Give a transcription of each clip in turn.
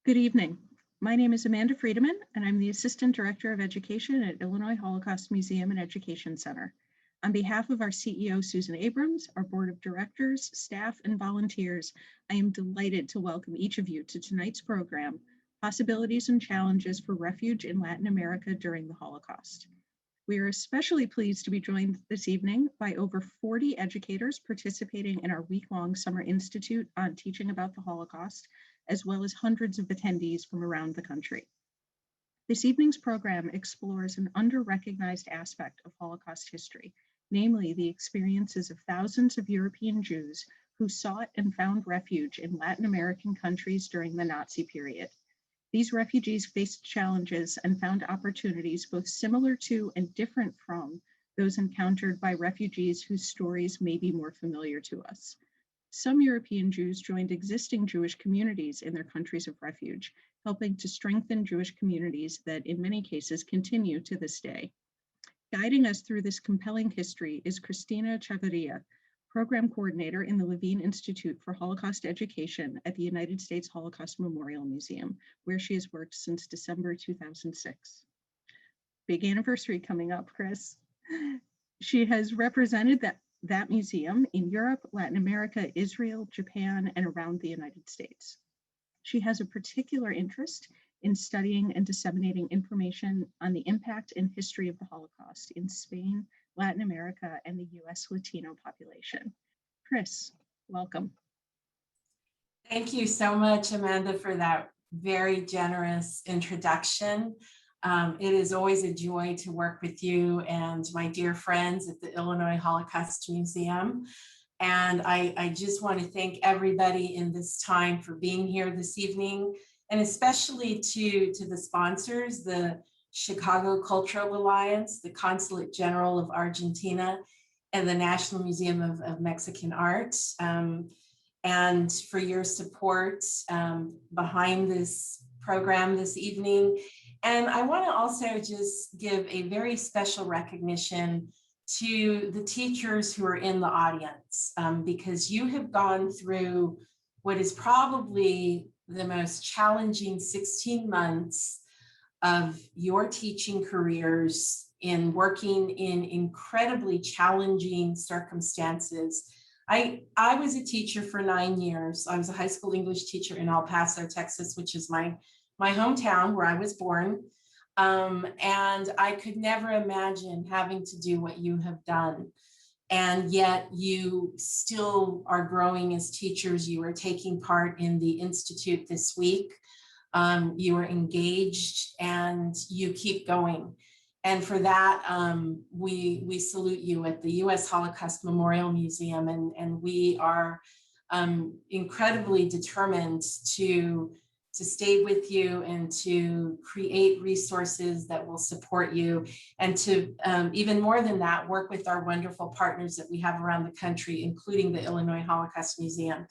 Good evening. My name is Amanda Friedemann, and I'm the Assistant Director of Education at Illinois Holocaust Museum and Education Center. On behalf of our CEO, Susan Abrams, our Board of Directors, staff, and volunteers, I am delighted to welcome each of you to tonight's program, Possibilities and Challenges for Refuge in Latin America During the Holocaust. We are especially pleased to be joined this evening by over 40 educators participating in our week-long Summer Institute on teaching about the Holocaust, as well as hundreds of attendees from around the country. This evening's program explores an under-recognized aspect of Holocaust history, namely the experiences of thousands of European Jews who sought and found refuge in Latin American countries during the Nazi period. These refugees faced challenges and found opportunities both similar to and different from those encountered by refugees whose stories may be more familiar to us. Some European Jews joined existing Jewish communities in their countries of refuge, helping to strengthen Jewish communities that in many cases continue to this day. Guiding us through this compelling history is Christina Chavarria, Program Coordinator in the Levine Institute for Holocaust Education at the United States Holocaust Memorial Museum, where she has worked since December 2006. Big anniversary coming up, Chris. She has represented that museum in Europe, Latin America, Israel, Japan, and around the United States. She has a particular interest in studying and disseminating information on the impact and history of the Holocaust in Spain, Latin America, and the US Latino population. Chris, welcome. Thank you so much, Amanda, for that very generous introduction. It is always a joy to work with you and my dear friends at the Illinois Holocaust Museum. And I just want to thank everybody in this time for being here this evening, and especially to the sponsors, the Chicago Cultural Alliance, the Consulate General of Argentina, and the National Museum of Mexican Art, and for your support behind this program this evening. And I want to also just give a very special recognition to the teachers who are in the audience, because you have gone through what is probably the most challenging 16 months of your teaching careers in working in incredibly challenging circumstances. I was a teacher for 9 years. I was a high school English teacher in El Paso, Texas, which is my hometown where I was born. And I could never imagine having to do what you have done. And yet you still are growing as teachers. You are taking part in the Institute this week. You are engaged and you keep going. And for that, we salute you at the U.S. Holocaust Memorial Museum. And we are incredibly determined to stay with you and to create resources that will support you, and to even more than that, work with our wonderful partners that we have around the country, including the Illinois Holocaust Museum.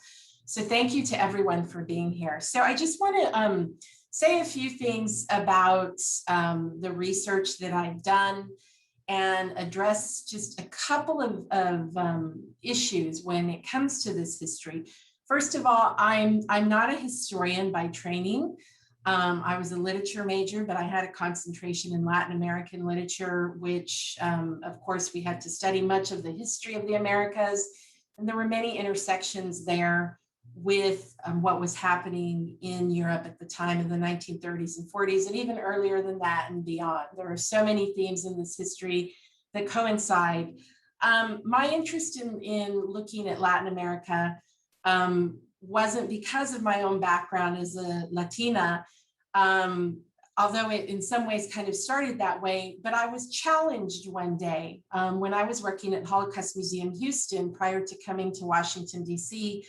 So thank you to everyone for being here. So I just want to say a few things about the research that I've done and address just a couple of issues when it comes to this history. First of all, I'm not a historian by training. I was a literature major, but I had a concentration in Latin American literature, which of course we had to study much of the history of the Americas. And there were many intersections there with what was happening in Europe at the time in the 1930s and 40s, and even earlier than that and beyond. There are so many themes in this history that coincide. My interest in looking at Latin America wasn't because of my own background as a Latina, although it in some ways kind of started that way, but I was challenged one day when I was working at Holocaust Museum Houston prior to coming to Washington, D.C.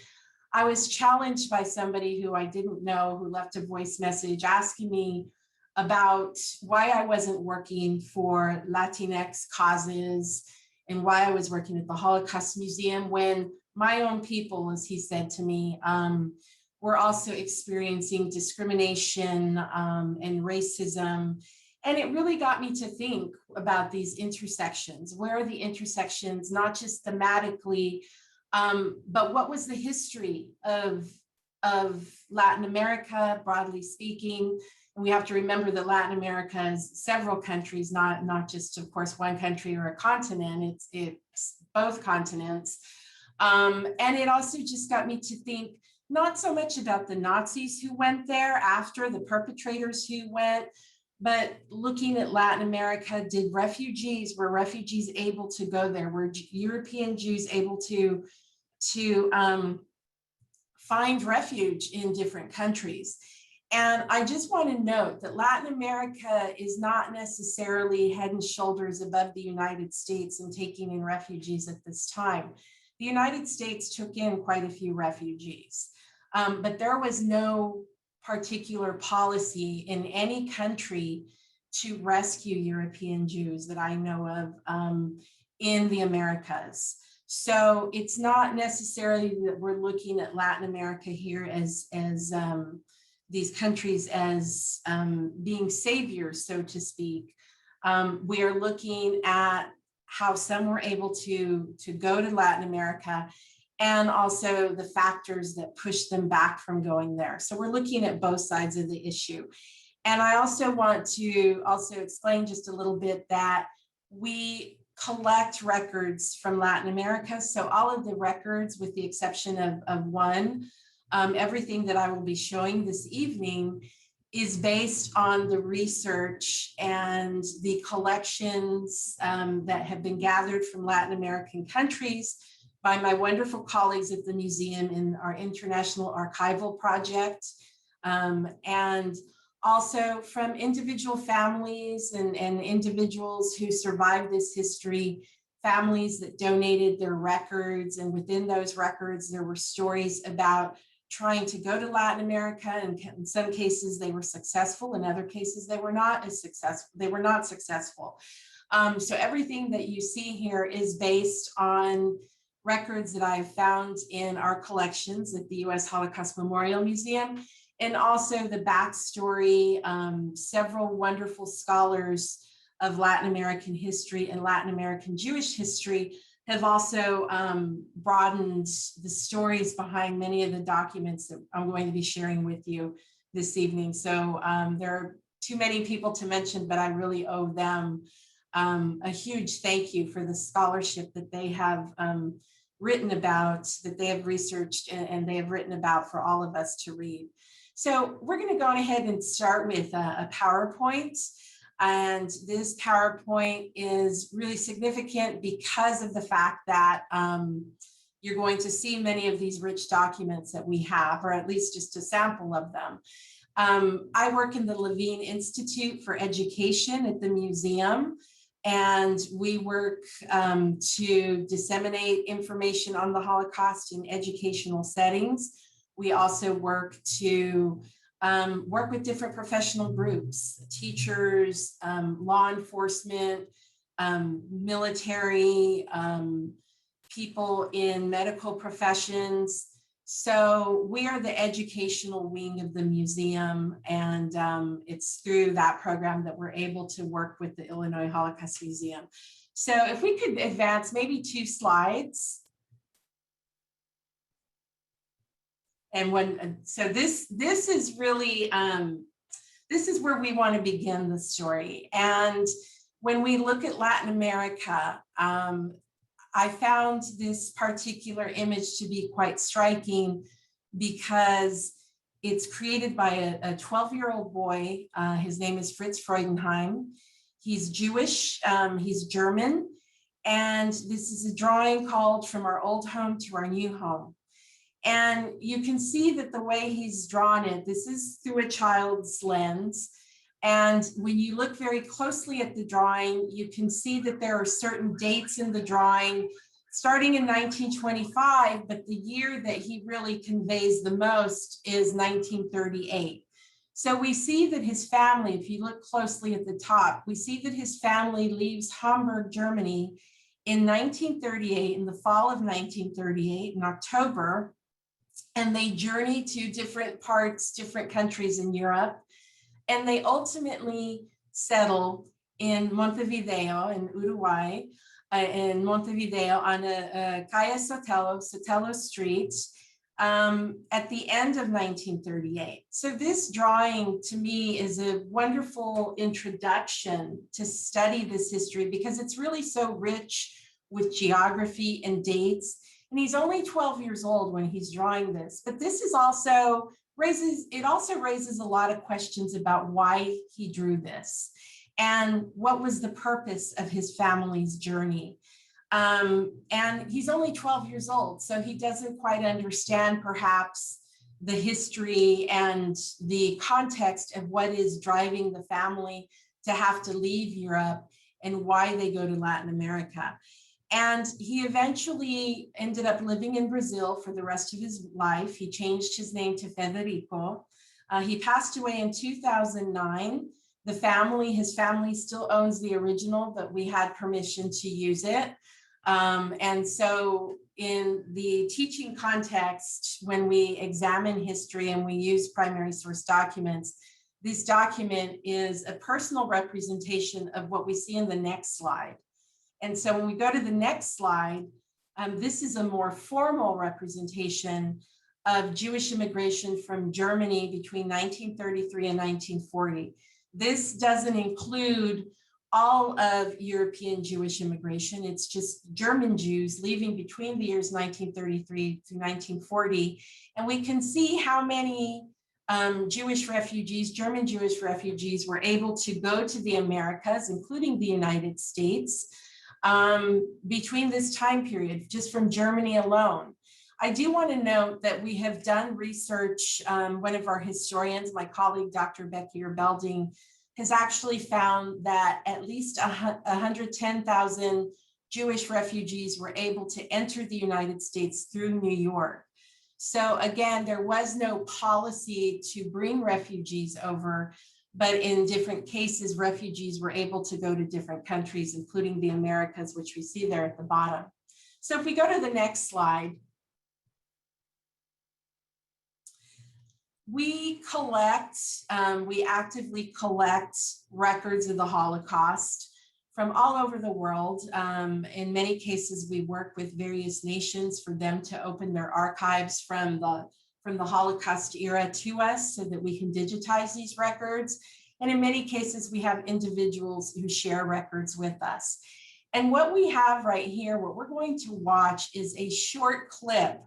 I was challenged by somebody who I didn't know, who left a voice message asking me about why I wasn't working for Latinx causes and why I was working at the Holocaust Museum when my own people, as he said to me, were also experiencing discrimination and racism. And it really got me to think about these intersections. Where are the intersections, not just thematically, but what was the history of of Latin America, broadly speaking. And we have to remember that Latin America is several countries, not just, of course, one country or a continent. It's both continents. And it also just got me to think not so much about the Nazis who went there after, the perpetrators who went, but looking at Latin America, were refugees able to go there? Were European Jews able to find refuge in different countries? And I just want to note that Latin America is not necessarily head and shoulders above the United States in taking in refugees at this time. The United States took in quite a few refugees, but there was no particular policy in any country to rescue European Jews that I know of in the Americas. So it's not necessarily that we're looking at Latin America here as these countries as being saviors, so to speak. We are looking at how some were able to go to Latin America, and also the factors that push them back from going there. So we're looking at both sides of the issue. And I also want to also explain just a little bit that we collect records from Latin America. So all of the records, with the exception of one, everything that I will be showing this evening is based on the research and the collections that have been gathered from Latin American countries by my wonderful colleagues at the museum in our international archival project, and also from individual families and individuals who survived this history, families that donated their records, and within those records there were stories about trying to go to Latin America, and in some cases they were successful, in other cases they were not as successful. They were not successful. So everything that you see here is based on records that I have found in our collections at the U.S. Holocaust Memorial Museum, and also the backstory. Several wonderful scholars of Latin American history and Latin American Jewish history have also broadened the stories behind many of the documents that I'm going to be sharing with you this evening. So there are too many people to mention, but I really owe them a huge thank you for the scholarship that they have written about, that they have researched and they have written about for all of us to read. So we're going to go ahead and start with a PowerPoint. And this PowerPoint is really significant because of the fact that you're going to see many of these rich documents that we have, or at least just a sample of them. I work in the Levine Institute for Education at the museum, and we work to disseminate information on the Holocaust in educational settings. We also work to work with different professional groups, teachers, law enforcement, military, people in medical professions. So we are the educational wing of the museum, and it's through that program that we're able to work with the Illinois Holocaust Museum. So if we could advance maybe 2 slides. And so this is really, this is where we want to begin the story. And when we look at Latin America, I found this particular image to be quite striking because it's created by a 12-year-old boy. His name is Fritz Freudenheim. He's Jewish, he's German, and this is a drawing called From Our Old Home to Our New Home. And you can see that the way he's drawn it, this is through a child's lens. And when you look very closely at the drawing, you can see that there are certain dates in the drawing starting in 1925, but the year that he really conveys the most is 1938. So we see that his family, if you look closely at the top, we see that his family leaves Hamburg, Germany in 1938, in the fall of 1938, in October, and they journey to different parts, different countries in Europe. And they ultimately settle in Montevideo, in Uruguay, in Montevideo on a Calle Sotelo Street. at the end of 1938. So this drawing to me is a wonderful introduction to study this history because it's really so rich with geography and dates. And he's only 12 years old when he's drawing this, but this is also raises a lot of questions about why he drew this and what was the purpose of his family's journey. And he's only 12 years old, so he doesn't quite understand perhaps the history and the context of what is driving the family to have to leave Europe and why they go to Latin America. And he eventually ended up living in Brazil for the rest of his life. He changed his name to Federico. He passed away in 2009. His family still owns the original, but we had permission to use it. And so in the teaching context, when we examine history and we use primary source documents, this document is a personal representation of what we see in the next slide. And so when we go to the next slide, this is a more formal representation of Jewish immigration from Germany between 1933 and 1940. This doesn't include all of European Jewish immigration. It's just German Jews leaving between the years 1933 to 1940. And we can see how many Jewish refugees, German Jewish refugees, were able to go to the Americas, including the United States, between this time period, just from Germany alone. I do want to note that we have done research. One of our historians, my colleague, Dr. Becky Belding, has actually found that at least 110,000 Jewish refugees were able to enter the United States through New York. So again, there was no policy to bring refugees over, but in different cases, refugees were able to go to different countries, including the Americas, which we see there at the bottom. So if we go to the next slide, we actively collect records of the Holocaust from all over the world. In many cases, we work with various nations for them to open their archives from the Holocaust era to us so that we can digitize these records. And in many cases, we have individuals who share records with us. And what we have right here, what we're going to watch is a short clip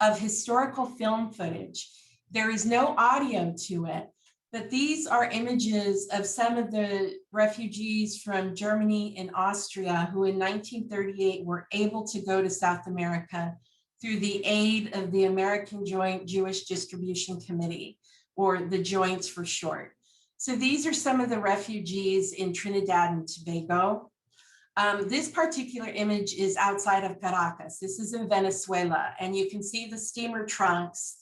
of historical film footage. There is no audio to it, but these are images of some of the refugees from Germany and Austria who in 1938 were able to go to South America through the aid of the American Joint Jewish Distribution Committee, or the Joints for short. So these are some of the refugees in Trinidad and Tobago. This particular image is outside of Caracas. This is in Venezuela, and you can see the steamer trunks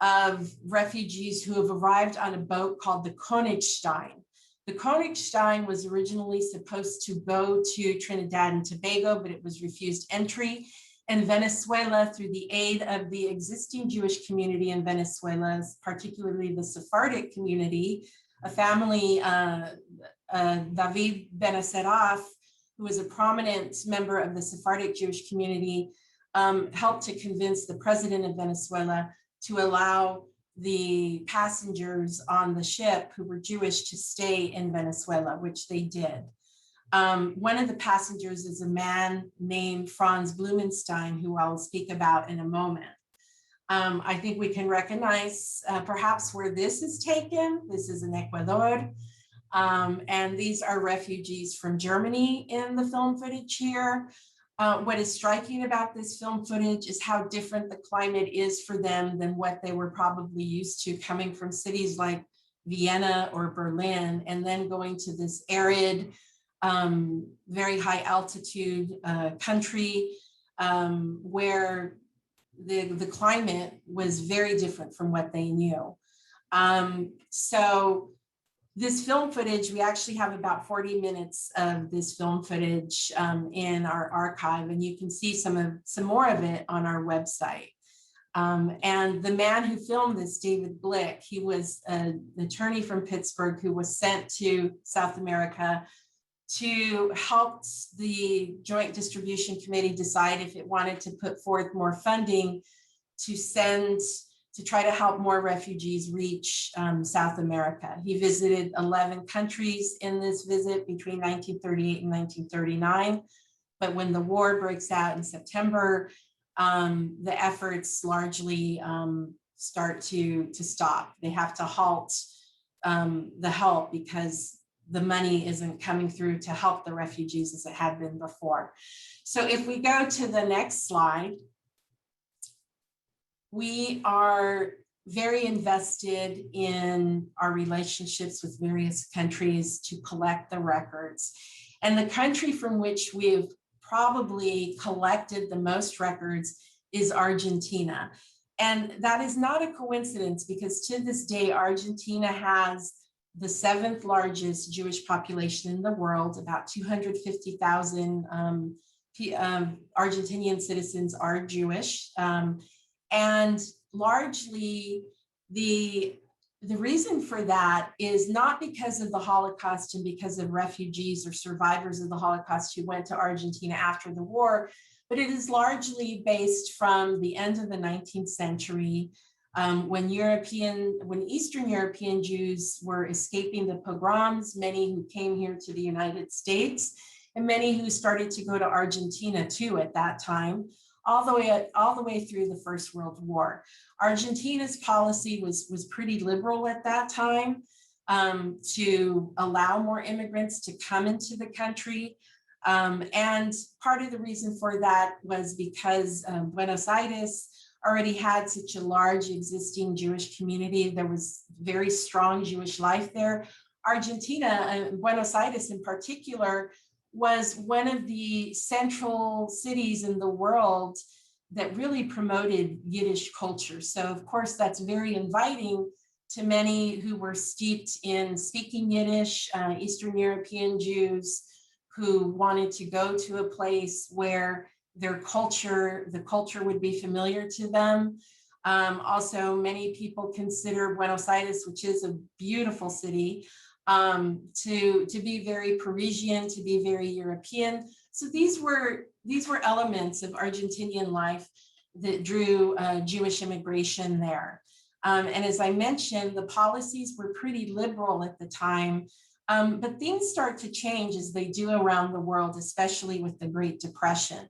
of refugees who have arrived on a boat called the Königstein. The Königstein was originally supposed to go to Trinidad and Tobago, but it was refused entry. And Venezuela, through the aid of the existing Jewish community in Venezuela, particularly the Sephardic community, a family, David Benacerraf, who was a prominent member of the Sephardic Jewish community, helped to convince the president of Venezuela to allow the passengers on the ship who were Jewish to stay in Venezuela, which they did. One of the passengers is a man named Franz Blumenstein, who I'll speak about in a moment. I think we can recognize perhaps where this is taken. This is in Ecuador. And these are refugees from Germany in the film footage here. What is striking about this film footage is how different the climate is for them than what they were probably used to, coming from cities like Vienna or Berlin, and then going to this arid, very high altitude country where the climate was very different from what they knew. So this film footage, we actually have about 40 minutes of this film footage in our archive, and you can see some more of it on our website. And the man who filmed this, David Blick, he was an attorney from Pittsburgh who was sent to South America to help the Joint Distribution Committee decide if it wanted to put forth more funding to send, to try to help more refugees reach South America. He visited 11 countries in this visit between 1938 and 1939. But when the war breaks out in September, the efforts largely start to stop. They have to halt the help because the money isn't coming through to help the refugees as it had been before. So if we go to the next slide, we are very invested in our relationships with various countries to collect the records. And the country from which we've probably collected the most records is Argentina. And that is not a coincidence, because to this day, Argentina has the 7th largest Jewish population in the world. About 250,000 Argentinian citizens are Jewish. And largely the reason for that is not because of the Holocaust and because of refugees or survivors of the Holocaust who went to Argentina after the war, but it is largely based from the end of the 19th century, when Eastern European Jews were escaping the pogroms, many who came here to the United States, and many who started to go to Argentina too at that time, all the way through the First World War. Argentina's policy was pretty liberal at that time, to allow more immigrants to come into the country. And part of the reason for that was because Buenos Aires already had such a large existing Jewish community. There was very strong Jewish life there. Argentina, Buenos Aires in particular, was one of the central cities in the world that really promoted Yiddish culture. So of course, that's very inviting to many who were steeped in speaking Yiddish, Eastern European Jews who wanted to go to a place where the culture would be familiar to them. Also, many people consider Buenos Aires, which is a beautiful city, to be very Parisian, to be very European. So these were elements of Argentinian life that drew Jewish immigration there. And as I mentioned, the policies were pretty liberal at the time, but things start to change as they do around the world, especially with the Great Depression.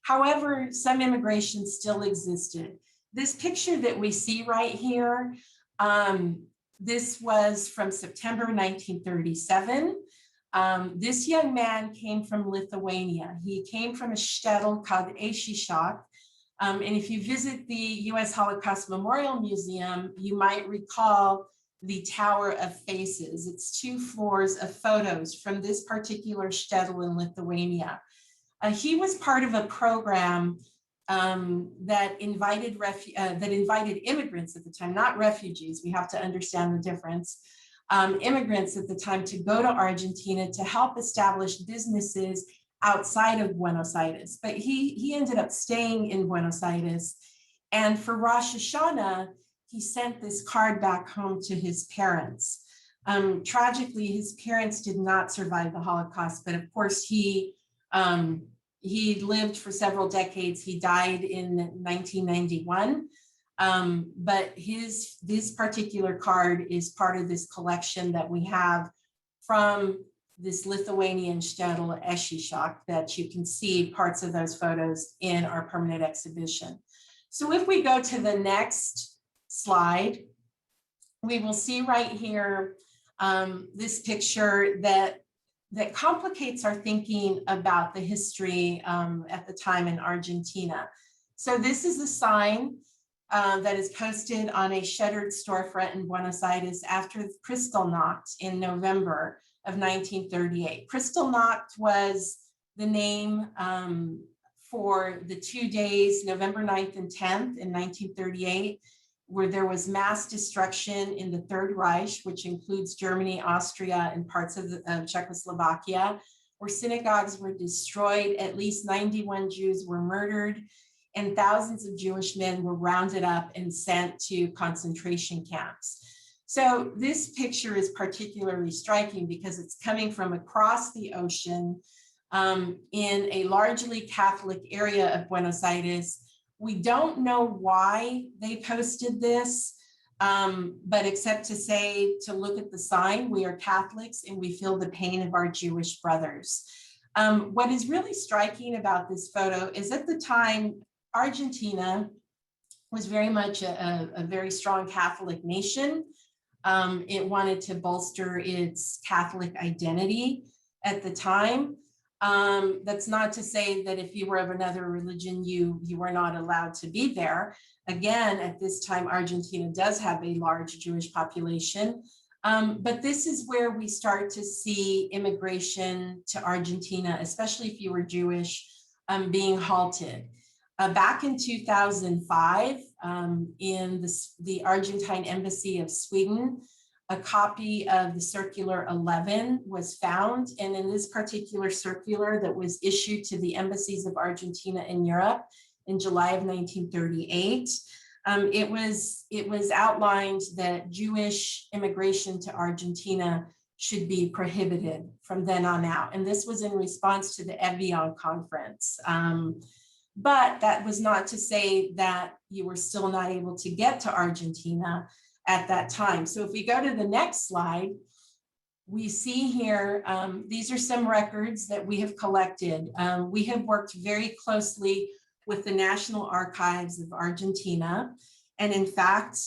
However, some immigration still existed. This picture that we see right here, this was from September 1937. This young man came from Lithuania. He came from a shtetl called Eichmann. And if you visit the US Holocaust Memorial Museum, you might recall the Tower of Faces. It's 2 floors of photos from this particular shtetl in Lithuania. He was part of a program that invited immigrants at the time, not refugees. We have to understand the difference. Immigrants at the time to go to Argentina to help establish businesses outside of Buenos Aires. But he ended up staying in Buenos Aires. And for Rosh Hashanah, he sent this card back home to his parents. Tragically, his parents did not survive the Holocaust, but of course he lived for several decades. He died in 1991. But this particular card is part of this collection that we have from this Lithuanian shtetl Eichmann that you can see parts of those photos in our permanent exhibition. So if we go to the next slide, we will see right here this picture that complicates our thinking about the history at the time in Argentina. So this is a sign that is posted on a shuttered storefront in Buenos Aires after Kristallnacht in November of 1938. Kristallnacht was the name for the 2 days, November 9th and 10th in 1938, where there was mass destruction in the Third Reich, which includes Germany, Austria, and parts of Czechoslovakia, where synagogues were destroyed, at least 91 Jews were murdered, and thousands of Jewish men were rounded up and sent to concentration camps. So this picture is particularly striking because it's coming from across the ocean in a largely Catholic area of Buenos Aires, We don't know why they posted this, but except to say, to look at the sign, we are Catholics and we feel the pain of our Jewish brothers. What is really striking about this photo is at the time, Argentina was very much a very strong Catholic nation. It wanted to bolster its Catholic identity at the time. That's not to say that if you were of another religion, you were not allowed to be there. Again, at this time, Argentina does have a large Jewish population. But this is where we start to see immigration to Argentina, especially if you were Jewish, being halted. Back in 2005, in the Argentine Embassy of Sweden, a copy of the Circular 11 was found. And in this particular circular that was issued to the embassies of Argentina and Europe in July of 1938, it was outlined that Jewish immigration to Argentina should be prohibited from then on out. And this was in response to the Evian conference. But that was not to say that you were still not able to get to Argentina at that time. So if we go to the next slide, we see here, these are some records that we have collected. We have worked very closely with the National Archives of Argentina. And in fact,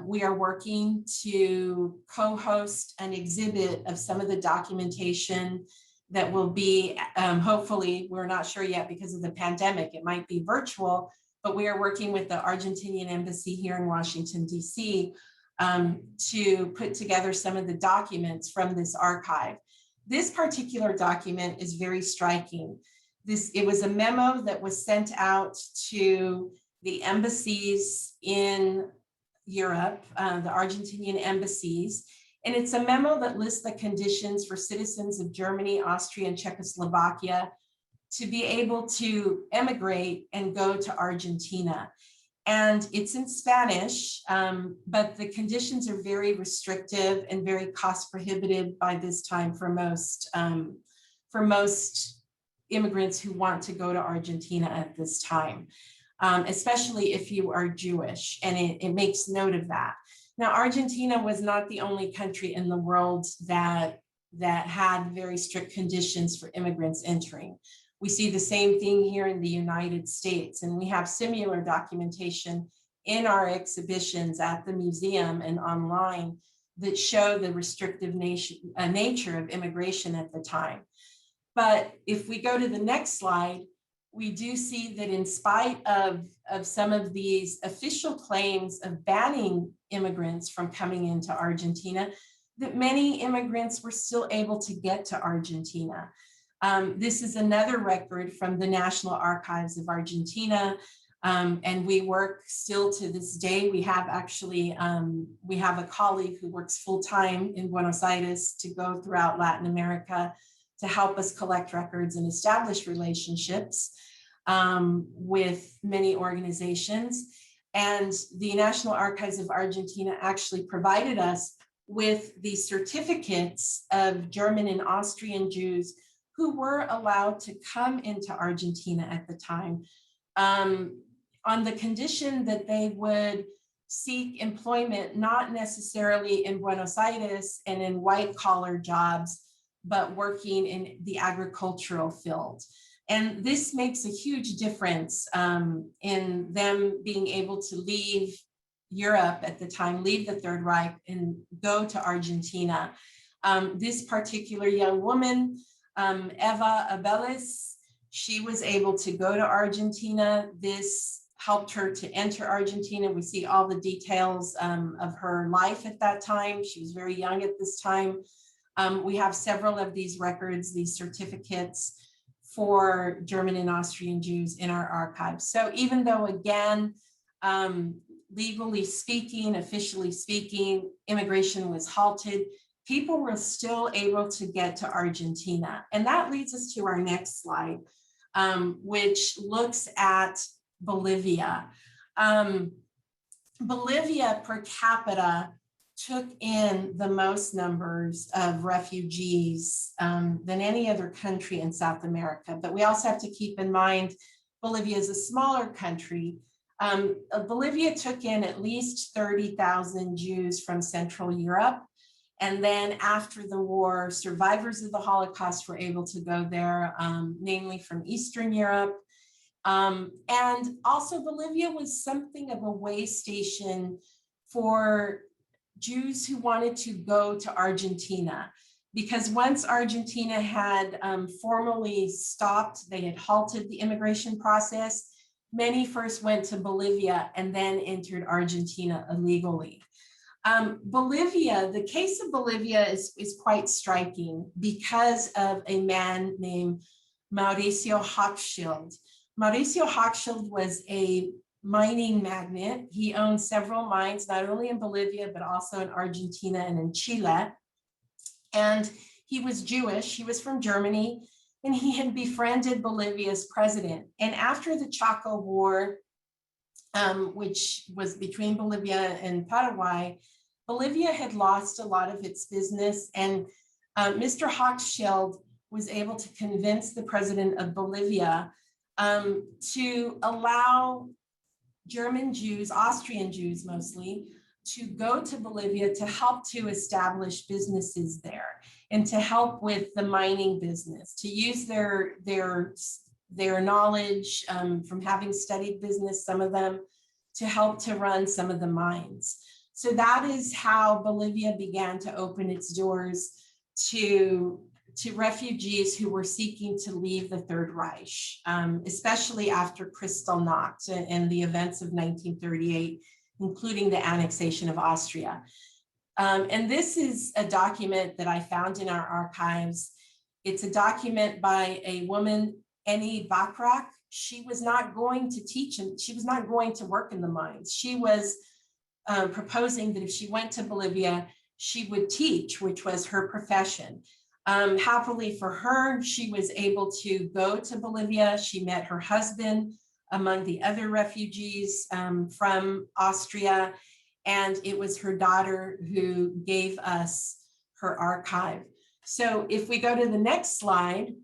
we are working to co-host an exhibit of some of the documentation that will be, hopefully, we're not sure yet because of the pandemic, it might be virtual, but we are working with the Argentinian Embassy here in Washington, DC, to put together some of the documents from this archive. This particular document is very striking. It was a memo that was sent out to the embassies in Europe, the Argentinian embassies, and it's a memo that lists the conditions for citizens of Germany, Austria, and Czechoslovakia to be able to emigrate and go to Argentina. And it's in Spanish, but the conditions are very restrictive and very cost prohibitive by this time for most immigrants who want to go to Argentina at this time, especially if you are Jewish, and it makes note of that. Now, Argentina was not the only country in the world that had very strict conditions for immigrants entering. We see the same thing here in the United States, and we have similar documentation in our exhibitions at the museum and online that show the restrictive nature of immigration at the time. But if we go to the next slide, we do see that in spite of some of these official claims of banning immigrants from coming into Argentina, that many immigrants were still able to get to Argentina. This is another record from the National Archives of Argentina, and we work still to this day. We have actually, we have a colleague who works full-time in Buenos Aires to go throughout Latin America to help us collect records and establish relationships with many organizations. And the National Archives of Argentina actually provided us with the certificates of German and Austrian Jews who were allowed to come into Argentina at the time, on the condition that they would seek employment, not necessarily in Buenos Aires and in white-collar jobs, but working in the agricultural field. And this makes a huge difference in them being able to leave Europe at the time, leave the Third Reich, and go to Argentina. This particular young woman, Eva Abeles, she was able to go to Argentina. This helped her to enter Argentina. We see all the details of her life at that time. She was very young at this time. We have several of these records, these certificates for German and Austrian Jews in our archives. So even though, again, legally speaking, officially speaking, immigration was halted, people were still able to get to Argentina. And that leads us to our next slide, which looks at Bolivia. Bolivia per capita took in the most numbers of refugees than any other country in South America. But we also have to keep in mind, Bolivia is a smaller country. Bolivia took in at least 30,000 Jews from Central Europe. And then after the war, survivors of the Holocaust were able to go there, namely from Eastern Europe. And also Bolivia was something of a way station for Jews who wanted to go to Argentina. Because once Argentina had formally stopped, they had halted the immigration process, many first went to Bolivia and then entered Argentina illegally. Bolivia, the case of Bolivia is quite striking because of a man named Mauricio Hochschild. Mauricio Hochschild was a mining magnate. He owned several mines, not only in Bolivia, but also in Argentina and in Chile. And he was Jewish, he was from Germany, and he had befriended Bolivia's president. And after the Chaco War, which was between Bolivia and Paraguay, Bolivia had lost a lot of its business, and Mr. Hochschild was able to convince the president of Bolivia to allow German Jews, Austrian Jews mostly, to go to Bolivia to help to establish businesses there and to help with the mining business, to use their knowledge from having studied business, some of them, to help to run some of the mines. So that is how Bolivia began to open its doors to refugees who were seeking to leave the Third Reich, especially after Kristallnacht and the events of 1938, including the annexation of Austria. And this is a document that I found in our archives. It's a document by a woman, Eni Bakrak. She was not going to teach and she was not going to work in the mines. She was proposing that if she went to Bolivia, she would teach, which was her profession. Happily for her, she was able to go to Bolivia. She met her husband among the other refugees from Austria, and it was her daughter who gave us her archive. So if we go to the next slide,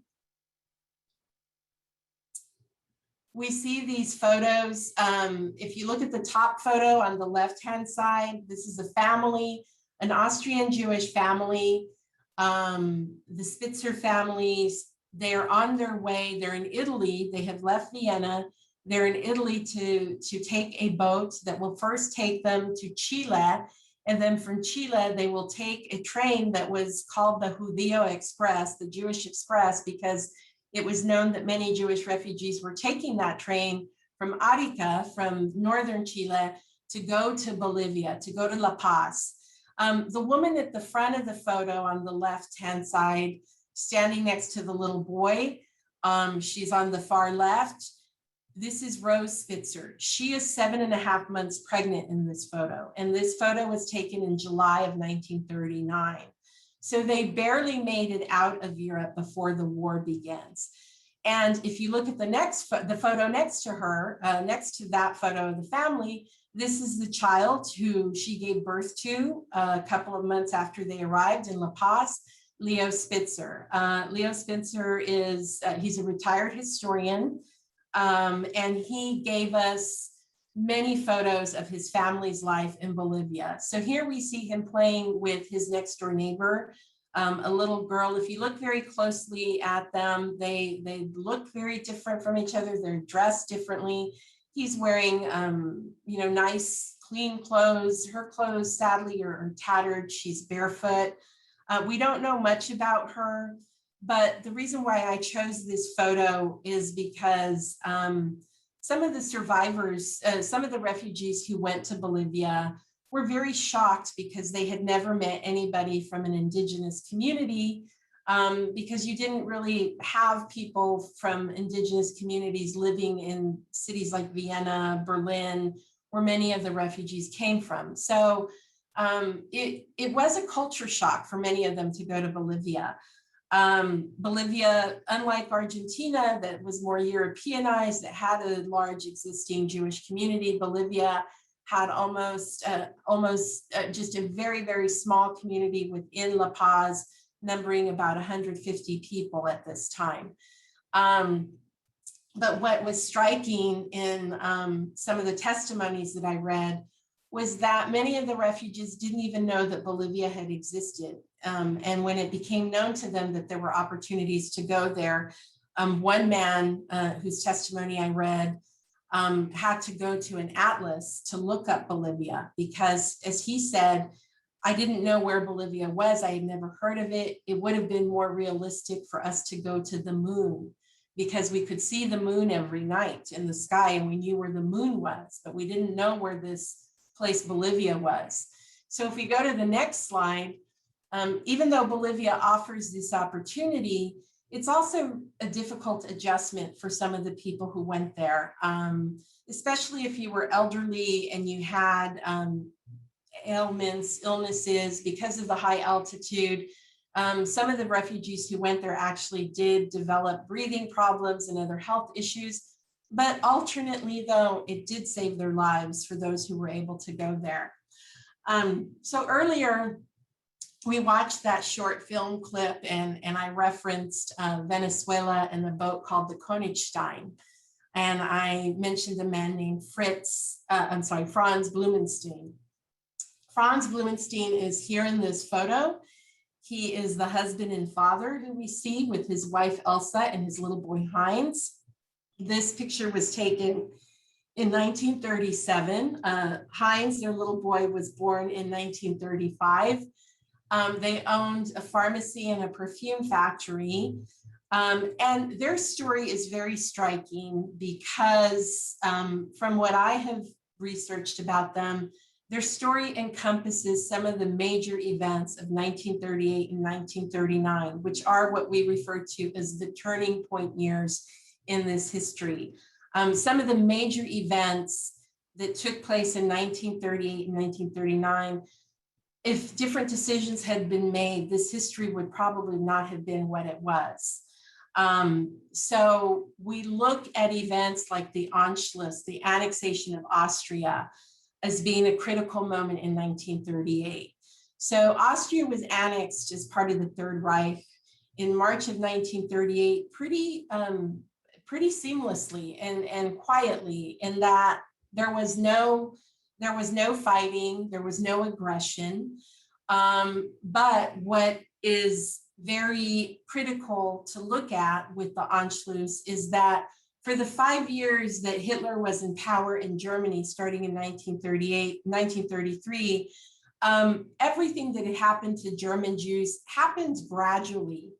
we see these photos. If you look at the top photo on the left-hand side, this is a family, an Austrian Jewish family. The Spitzer families, they're on their way, they're in Italy, they have left Vienna, they're in Italy to take a boat that will first take them to Chile, and then from Chile, they will take a train that was called the Judeo Express, the Jewish Express, because it was known that many Jewish refugees were taking that train from Arica, from northern Chile, to go to Bolivia, to go to La Paz. The woman at the front of the photo on the left-hand side, standing next to the little boy, she's on the far left. This is Rose Spitzer. She is 7.5 months pregnant in this photo, and this photo was taken in July of 1939. So they barely made it out of Europe before the war begins. And if you look at the photo next to her, next to that photo of the family, this is the child who she gave birth to a couple of months after they arrived in La Paz, Leo Spitzer. Leo Spitzer is, he's a retired historian, and he gave us many photos of his family's life in Bolivia. So here we see him playing with his next door neighbor, a little girl. If you look very closely at them, they look very different from each other. They're dressed differently. He's wearing, nice, clean clothes. Her clothes, sadly, are tattered. She's barefoot. We don't know much about her, but the reason why I chose this photo is because some of the survivors, some of the refugees who went to Bolivia were very shocked because they had never met anybody from an indigenous community, because you didn't really have people from indigenous communities living in cities like Vienna, Berlin, where many of the refugees came from. So it was a culture shock for many of them to go to Bolivia. Bolivia, unlike Argentina, that was more Europeanized, that had a large existing Jewish community, Bolivia had almost just a very, very small community within La Paz, numbering about 150 people at this time. But what was striking in some of the testimonies that I read was that many of the refugees didn't even know that Bolivia had existed. And when it became known to them that there were opportunities to go there, one man whose testimony I read had to go to an atlas to look up Bolivia because, as he said, I didn't know where Bolivia was. I had never heard of it. It would have been more realistic for us to go to the moon because we could see the moon every night in the sky and we knew where the moon was, but we didn't know where this place Bolivia was. So if we go to the next slide, even though Bolivia offers this opportunity, it's also a difficult adjustment for some of the people who went there, especially if you were elderly and you had ailments, illnesses because of the high altitude. Some of the refugees who went there actually did develop breathing problems and other health issues. But alternately, though, it did save their lives for those who were able to go there. So earlier, we watched that short film clip and I referenced Venezuela and the boat called the Königstein. And I mentioned a man named Franz Blumenstein. Franz Blumenstein is here in this photo. He is the husband and father who we see with his wife Elsa and his little boy Heinz. This picture was taken in 1937. Heinz, their little boy, was born in 1935. They owned a pharmacy and a perfume factory. And their story is very striking because from what I have researched about them, their story encompasses some of the major events of 1938 and 1939, which are what we refer to as the turning point years in this history. Some of the major events that took place in 1938 and 1939, if different decisions had been made, this history would probably not have been what it was. So we look at events like the Anschluss, the annexation of Austria, as being a critical moment in 1938. So Austria was annexed as part of the Third Reich in March of 1938, pretty seamlessly and quietly, in that there was no fighting, there was no aggression. But what is very critical to look at with the Anschluss is that for the 5 years that Hitler was in power in Germany, starting in 1933, everything that had happened to German Jews happened gradually.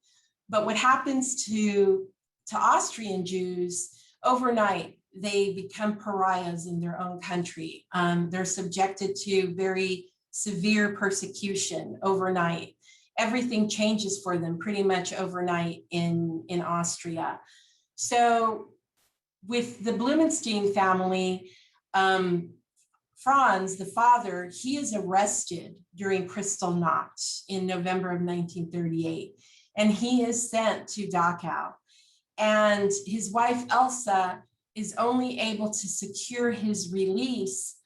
But what happens to Austrian Jews overnight, they become pariahs in their own country. They're subjected to very severe persecution overnight. Everything changes for them pretty much overnight in Austria. So with the Blumenstein family, Franz, the father, he is arrested during Kristallnacht in November of 1938, and he is sent to Dachau. And his wife, Elsa, is only able to secure his release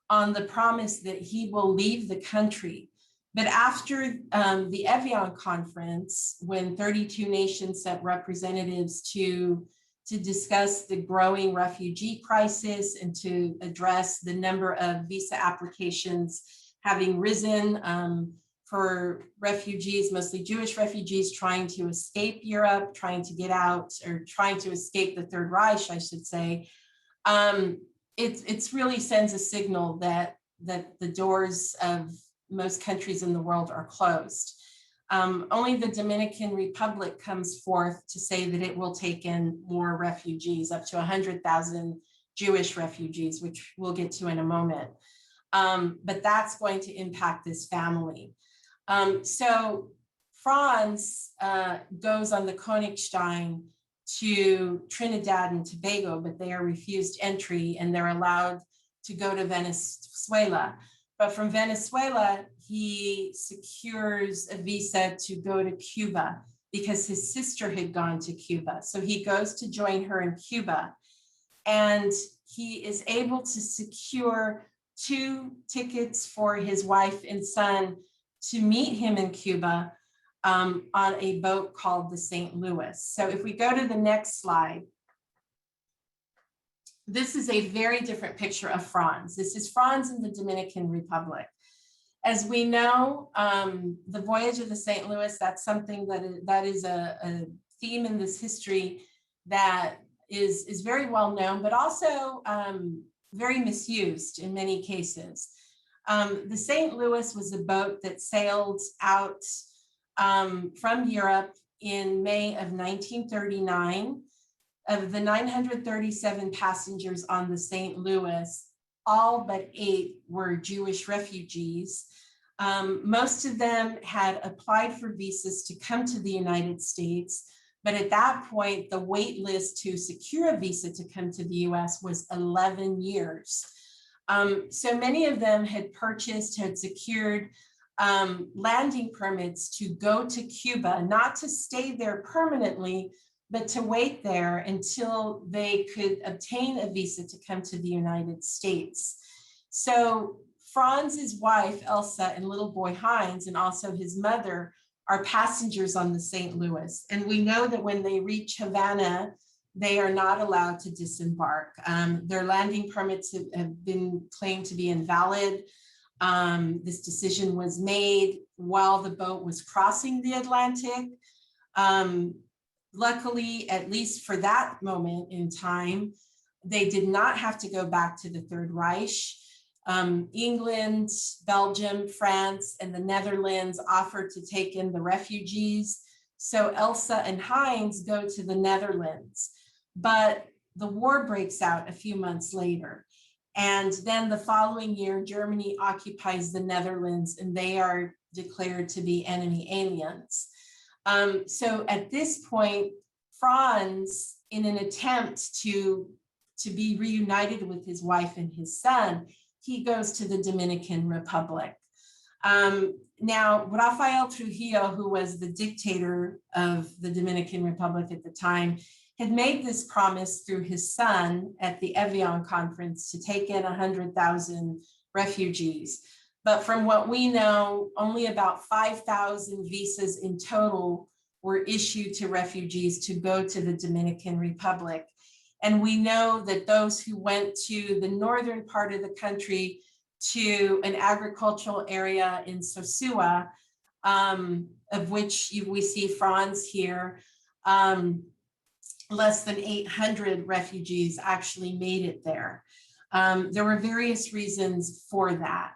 on the promise that he will leave the country. But after the Evian conference, when 32 nations sent representatives to discuss the growing refugee crisis and to address the number of visa applications having risen for refugees, mostly Jewish refugees trying to escape Europe, trying to get out, or trying to escape the Third Reich, I should say, it really sends a signal that the doors of most countries in the world are closed. Only the Dominican Republic comes forth to say that it will take in more refugees, up to 100,000 Jewish refugees, which we'll get to in a moment. But that's going to impact this family. So Franz goes on the Königstein to Trinidad and Tobago, but they are refused entry and they're allowed to go to Venezuela. But from Venezuela, he secures a visa to go to Cuba because his sister had gone to Cuba. So he goes to join her in Cuba, and he is able to secure 2 tickets for his wife and son to meet him in Cuba on a boat called the St. Louis. So if we go to the next slide, this is a very different picture of Franz. This is Franz in the Dominican Republic. As we know, the Voyage of the St. Louis, that's something that is a theme in this history that is very well known, but also very misused in many cases. The St. Louis was a boat that sailed out from Europe in May of 1939. Of the 937 passengers on the St. Louis, all but 8 were Jewish refugees. Most of them had applied for visas to come to the United States, but at that point, the wait list to secure a visa to come to the US was 11 years. So many of them had secured landing permits to go to Cuba, not to stay there permanently, but to wait there until they could obtain a visa to come to the United States. So Franz's wife, Elsa, and little boy Heinz, and also his mother, are passengers on the St. Louis. And we know that when they reach Havana, they are not allowed to disembark. Their landing permits have been claimed to be invalid. This decision was made while the boat was crossing the Atlantic. Luckily, at least for that moment in time, they did not have to go back to the Third Reich. England, Belgium, France, and the Netherlands offered to take in the refugees. So Elsa and Heinz go to the Netherlands, but the war breaks out a few months later. And then the following year, Germany occupies the Netherlands and they are declared to be enemy aliens. So at this point, Franz, in an attempt to be reunited with his wife and his son, he goes to the Dominican Republic. Now, Rafael Trujillo, who was the dictator of the Dominican Republic at the time, had made this promise through his son at the Evian conference to take in 100,000 refugees. But from what we know, only about 5,000 visas in total were issued to refugees to go to the Dominican Republic. And we know that those who went to the northern part of the country to an agricultural area in Sosua, of which we see Franz here, less than 800 refugees actually made it there. There were various reasons for that.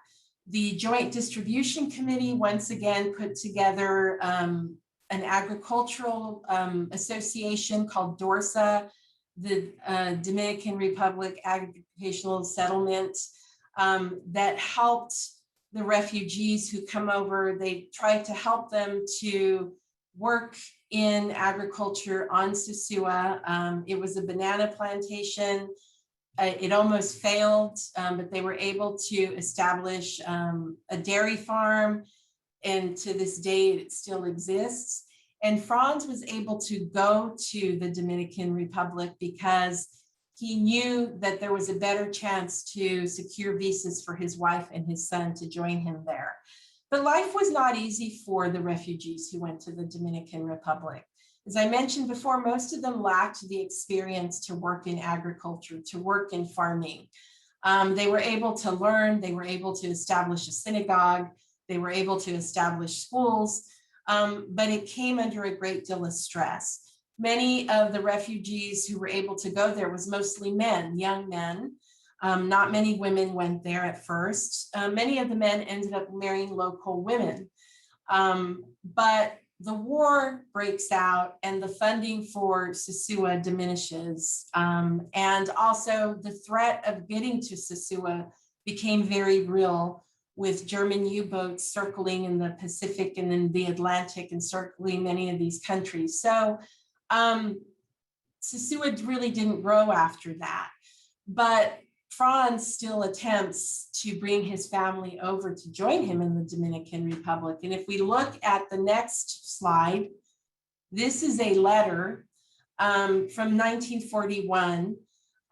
The Joint Distribution Committee once again put together an agricultural association called DORSA, the Dominican Republic Agricultural Settlement, that helped the refugees who come over. They tried to help them to work in agriculture on Sosua. It was a banana plantation. It almost failed, but they were able to establish a dairy farm, and to this day it still exists. And Franz was able to go to the Dominican Republic because he knew that there was a better chance to secure visas for his wife and his son to join him there. But life was not easy for the refugees who went to the Dominican Republic. As I mentioned before, most of them lacked the experience to work in agriculture, to work in farming. They were able to learn, they were able to establish a synagogue, they were able to establish schools, but it came under a great deal of stress. Many of the refugees who were able to go there was mostly men, young men. Not many women went there at first. Many of the men ended up marrying local women. But the war breaks out and the funding for Sosua diminishes. And also the threat of getting to Sosua became very real, with German U-boats circling in the Pacific and in the Atlantic and circling many of these countries. So Sosua really didn't grow after that. But Franz still attempts to bring his family over to join him in the Dominican Republic. And if we look at the next slide, this is a letter from 1941,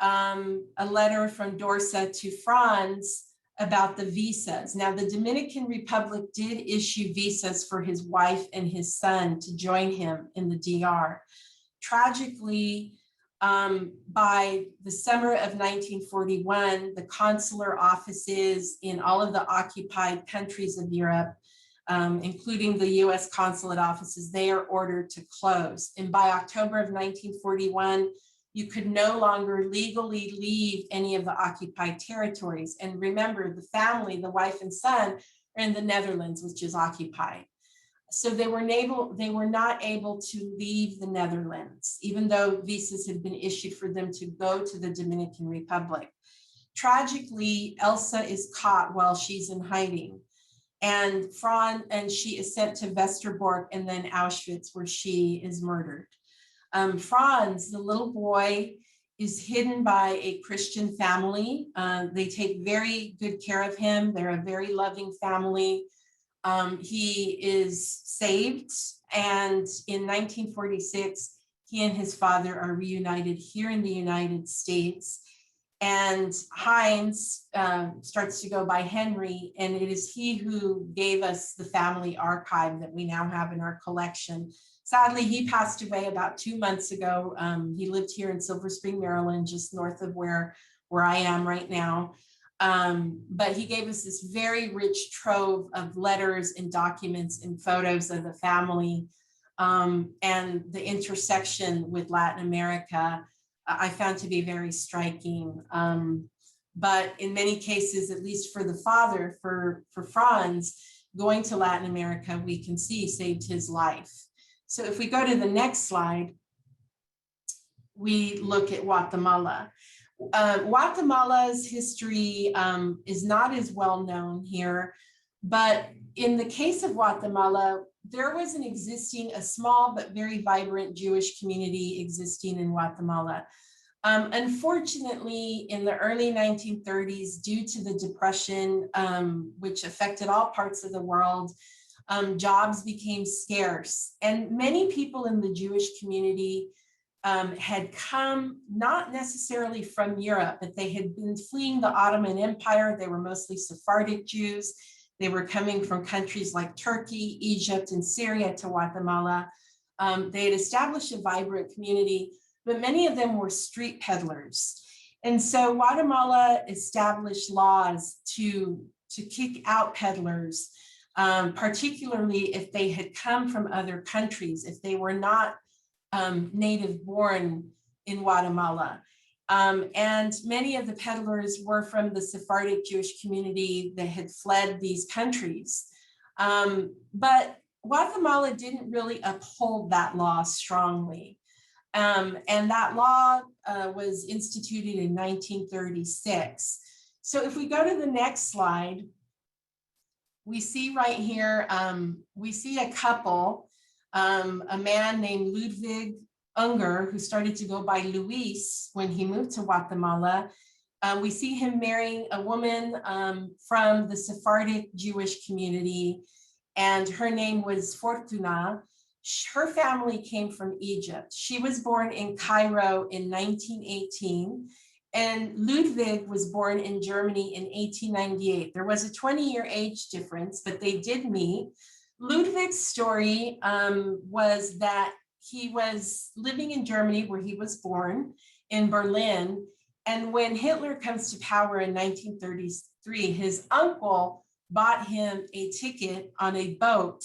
a letter from Dorsa to Franz about the visas. Now, the Dominican Republic did issue visas for his wife and his son to join him in the DR. Tragically, By the summer of 1941, the consular offices in all of the occupied countries of Europe, including the US consulate offices, they are ordered to close. And by October of 1941, you could no longer legally leave any of the occupied territories. And remember, the family, the wife and son, are in the Netherlands, which is occupied. So they were not able to leave the Netherlands, even though visas had been issued for them to go to the Dominican Republic. Tragically, Elsa is caught while she's in hiding. And she is sent to Westerbork and then Auschwitz, where she is murdered. Franz, the little boy, is hidden by a Christian family. They take very good care of him. They're a very loving family. He is saved, and in 1946, he and his father are reunited here in the United States. And Heinz starts to go by Henry, and it is he who gave us the family archive that we now have in our collection. Sadly, he passed away about 2 months ago. He lived here in Silver Spring, Maryland, just north of where I am right now. But he gave us this very rich trove of letters and documents and photos of the family, and the intersection with Latin America I found to be very striking. But in many cases, at least for the father, for Franz, going to Latin America, we can see saved his life. So if we go to the next slide, we look at Guatemala. Guatemala's history is not as well known here, but in the case of Guatemala, there was a small but very vibrant Jewish community existing in Guatemala. Unfortunately, in the early 1930s, due to the Depression, which affected all parts of the world, jobs became scarce. And many people in the Jewish community had come not necessarily from Europe, but they had been fleeing the Ottoman Empire. They were mostly Sephardic Jews. They were coming from countries like Turkey, Egypt, and Syria to Guatemala. They had established a vibrant community, but many of them were street peddlers. And so Guatemala established laws to kick out peddlers, particularly if they had come from other countries, if they were not native born in Guatemala. And many of the peddlers were from the Sephardic Jewish community that had fled these countries. But Guatemala didn't really uphold that law strongly. And that law was instituted in 1936. So if we go to the next slide, we see right here, we see a couple, a man named Ludwig Unger, who started to go by Luis when he moved to Guatemala. We see him marrying a woman from the Sephardic Jewish community, and her name was Fortuna. Her family came from Egypt. She was born in Cairo in 1918, and Ludwig was born in Germany in 1898. There was a 20-year age difference, but they did meet. Ludwig's story was that he was living in Germany, where he was born, in Berlin. And when Hitler comes to power in 1933, his uncle bought him a ticket on a boat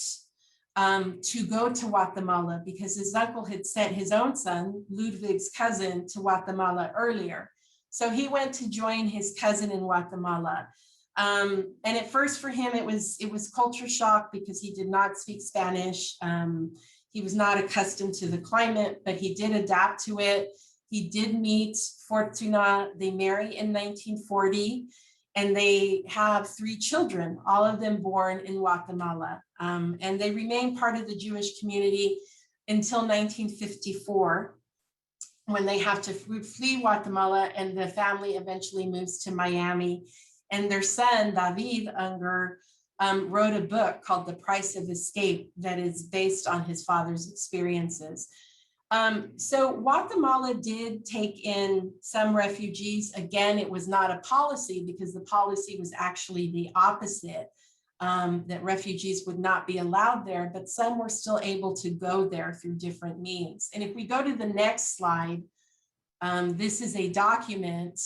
to go to Guatemala, because his uncle had sent his own son, Ludwig's cousin, to Guatemala earlier. So he went to join his cousin in Guatemala. And at first for him, it was culture shock, because he did not speak Spanish. He was not accustomed to the climate, but he did adapt to it. He did meet Fortuna. They marry in 1940, and they have 3 children, all of them born in Guatemala. And they remain part of the Jewish community until 1954, when they have to flee Guatemala, and the family eventually moves to Miami. And their son, David Unger, wrote a book called The Price of Escape that is based on his father's experiences. So Guatemala did take in some refugees. Again, it was not a policy, because the policy was actually the opposite, that refugees would not be allowed there, but some were still able to go there through different means. And if we go to the next slide, This is a document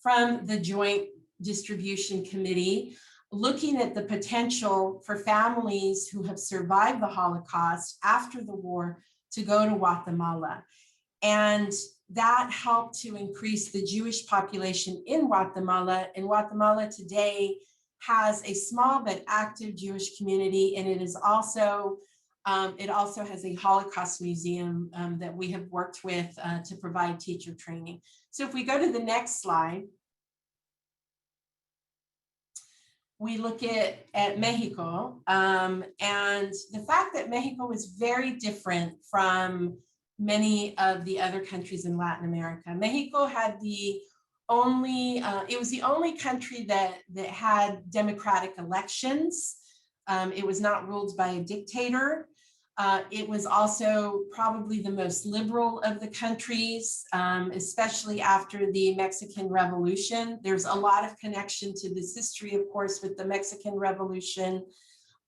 from the Joint Distribution Committee looking at the potential for families who have survived the Holocaust after the war to go to Guatemala. And that helped to increase the Jewish population in Guatemala. And Guatemala today has a small but active Jewish community, and it also has a Holocaust museum that we have worked with to provide teacher training. So if we go to the next slide, we look at Mexico, and the fact that Mexico is very different from many of the other countries in Latin America. Mexico had it was the only country that had democratic elections. It was not ruled by a dictator. It was also probably the most liberal of the countries, especially after the Mexican Revolution. There's a lot of connection to this history, of course, with the Mexican Revolution,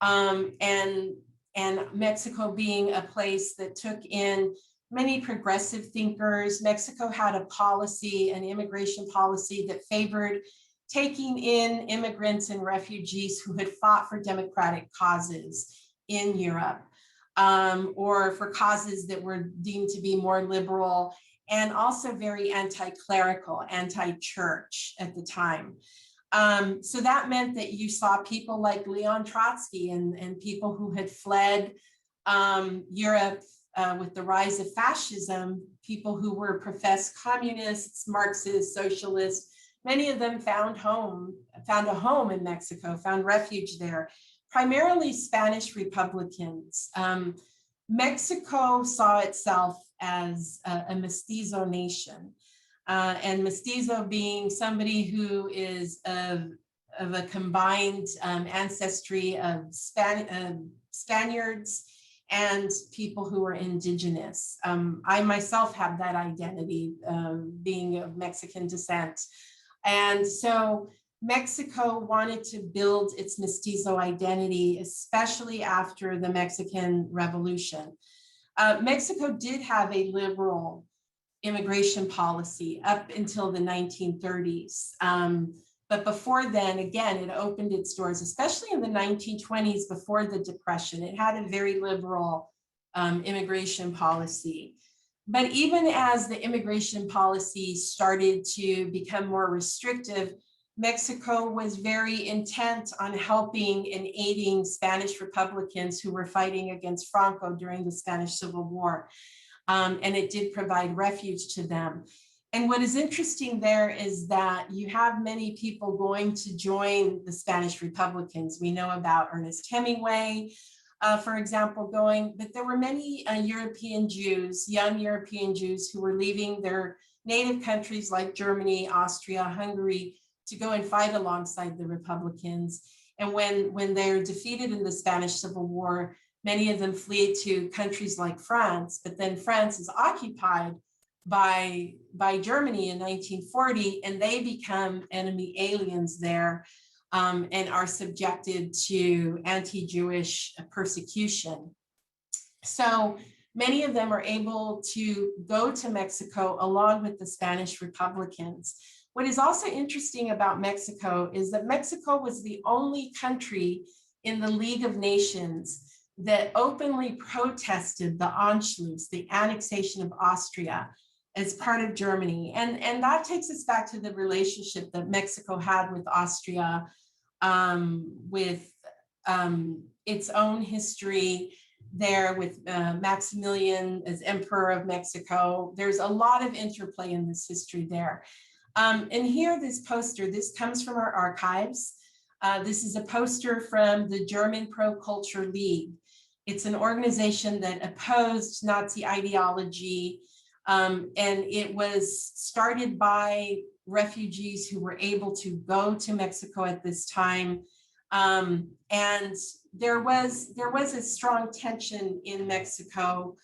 and Mexico being a place that took in many progressive thinkers. Mexico had a policy, an immigration policy that favored taking in immigrants and refugees who had fought for democratic causes in Europe, or for causes that were deemed to be more liberal, and also very anti-clerical, anti-church at the time. So that meant that you saw people like Leon Trotsky and people who had fled Europe with the rise of fascism, people who were professed communists, Marxists, socialists. Many of them found a home in Mexico, found refuge there, primarily Spanish Republicans. Mexico saw itself as a mestizo nation, and mestizo being somebody who is of a combined ancestry of Spaniards and people who are indigenous. I myself have that identity, being of Mexican descent. And so Mexico wanted to build its mestizo identity, especially after the Mexican Revolution. Mexico did have a liberal immigration policy up until the 1930s. But before then, again, it opened its doors, especially in the 1920s before the Depression. It had a very liberal immigration policy. But even as the immigration policy started to become more restrictive, Mexico was very intent on helping and aiding Spanish Republicans who were fighting against Franco during the Spanish Civil War. And it did provide refuge to them. And what is interesting there is that you have many people going to join the Spanish Republicans. We know about Ernest Hemingway, for example, but there were many European Jews, young European Jews, who were leaving their native countries like Germany, Austria, Hungary, to go and fight alongside the Republicans. And when they're defeated in the Spanish Civil War, many of them flee to countries like France, but then France is occupied by Germany in 1940, and they become enemy aliens there, and are subjected to anti-Jewish persecution. So many of them are able to go to Mexico along with the Spanish Republicans. What is also interesting about Mexico is that Mexico was the only country in the League of Nations that openly protested the Anschluss, the annexation of Austria, as part of Germany. And that takes us back to the relationship that Mexico had with Austria, with its own history there with Maximilian as Emperor of Mexico. There's a lot of interplay in this history there. And here, this poster, this comes from our archives. This is a poster from the German Pro-Culture League. It's an organization that opposed Nazi ideology, and it was started by refugees who were able to go to Mexico at this time. And there was a strong tension in Mexico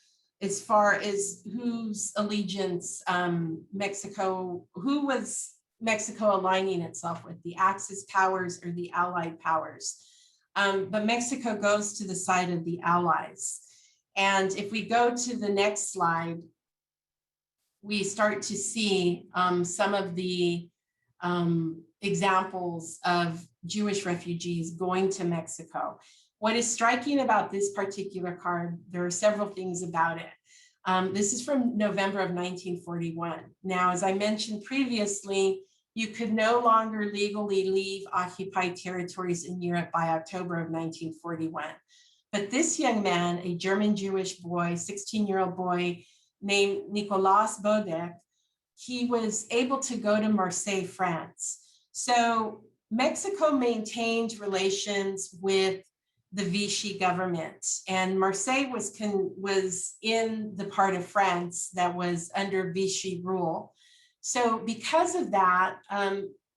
as far as whose allegiance who was Mexico aligning itself with, the Axis powers or the Allied powers. But Mexico goes to the side of the Allies. And if we go to the next slide, we start to see some of the examples of Jewish refugees going to Mexico. What is striking about this particular card, there are several things about it. This is from November of 1941. Now, as I mentioned previously, you could no longer legally leave occupied territories in Europe by October of 1941. But this young man, a German Jewish boy, 16-year-old boy named Nicolas Bodek, he was able to go to Marseille, France. So Mexico maintained relations with the Vichy government, and Marseille was in the part of France that was under Vichy rule. So because of that,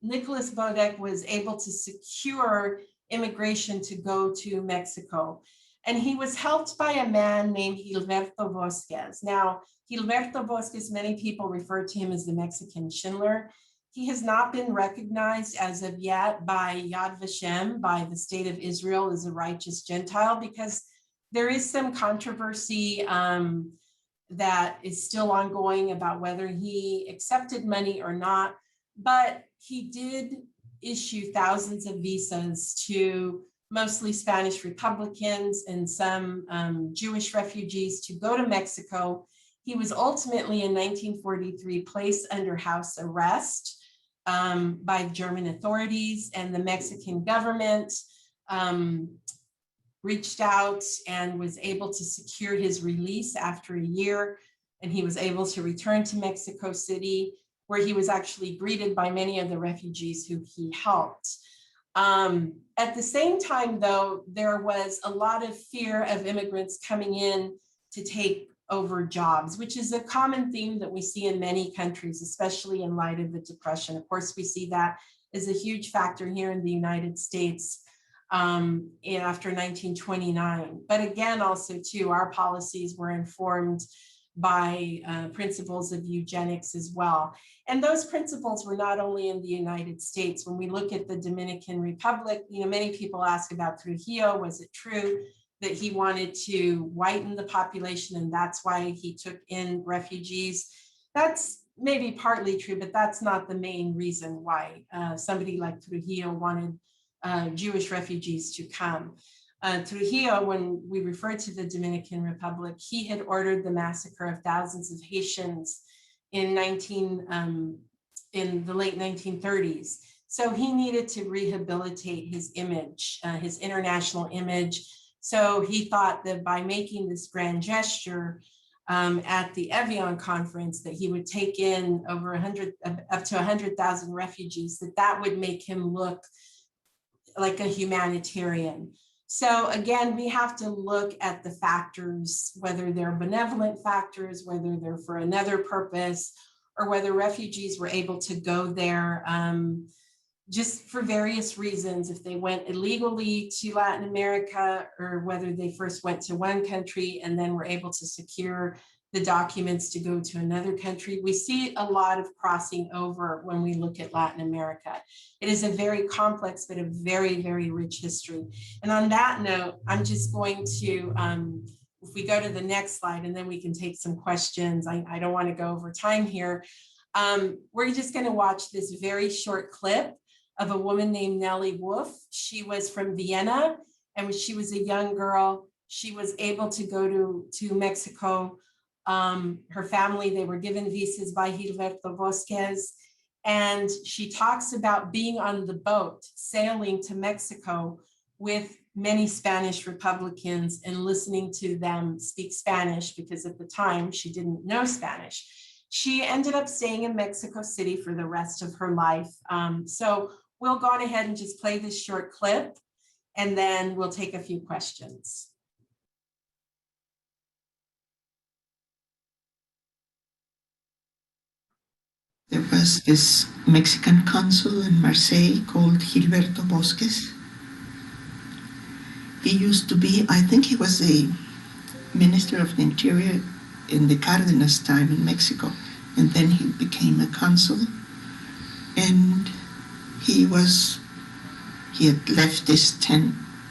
Nicolas Bodek was able to secure immigration to go to Mexico. And he was helped by a man named Gilberto Bosquez. Now, Gilberto Bosquez, many people refer to him as the Mexican Schindler. He has not been recognized as of yet by Yad Vashem, by the state of Israel, as a righteous Gentile, because there is some controversy that is still ongoing about whether he accepted money or not. But he did issue thousands of visas to mostly Spanish Republicans and some Jewish refugees to go to Mexico. He was ultimately in 1943 placed under house arrest by German authorities, and the Mexican government reached out and was able to secure his release after a year. And he was able to return to Mexico City, where he was actually greeted by many of the refugees who he helped. At the same time, though, there was a lot of fear of immigrants coming in to take over jobs, which is a common theme that we see in many countries, especially in light of the Depression. Of course, we see that as a huge factor here in the United States after 1929. But again, also too, our policies were informed by principles of eugenics as well. And those principles were not only in the United States. When we look at the Dominican Republic, many people ask about Trujillo. Was it true that he wanted to whiten the population and that's why he took in refugees? That's maybe partly true, but that's not the main reason why somebody like Trujillo wanted Jewish refugees to come. Trujillo, when we refer to the Dominican Republic, he had ordered the massacre of thousands of Haitians in the late 1930s. So he needed to rehabilitate his image, his international image. So he thought that by making this grand gesture at the Evian conference, that he would take in over up to 100,000 refugees, that would make him look like a humanitarian. So again, we have to look at the factors, whether they're benevolent factors, whether they're for another purpose, or whether refugees were able to go there just for various reasons, if they went illegally to Latin America, or whether they first went to one country and then were able to secure the documents to go to another country. We see a lot of crossing over when we look at Latin America. It is a very complex, but a very, very rich history. And on that note, I'm just going to, if we go to the next slide, and then we can take some questions. I don't want to go over time here. We're just going to watch this very short clip of a woman named Nellie Wolf. She was from Vienna, and when she was a young girl, she was able to go to Mexico. Her family, they were given visas by Gilberto Bosquez, and she talks about being on the boat sailing to Mexico with many Spanish Republicans and listening to them speak Spanish, because at the time she didn't know Spanish. She ended up staying in Mexico City for the rest of her life. So we'll go on ahead and just play this short clip, and then we'll take a few questions. There was this Mexican consul in Marseille called Gilberto Bosquez. He used to be, I think he was a minister of the interior in the Cárdenas time in Mexico, and then he became a consul. And he had left this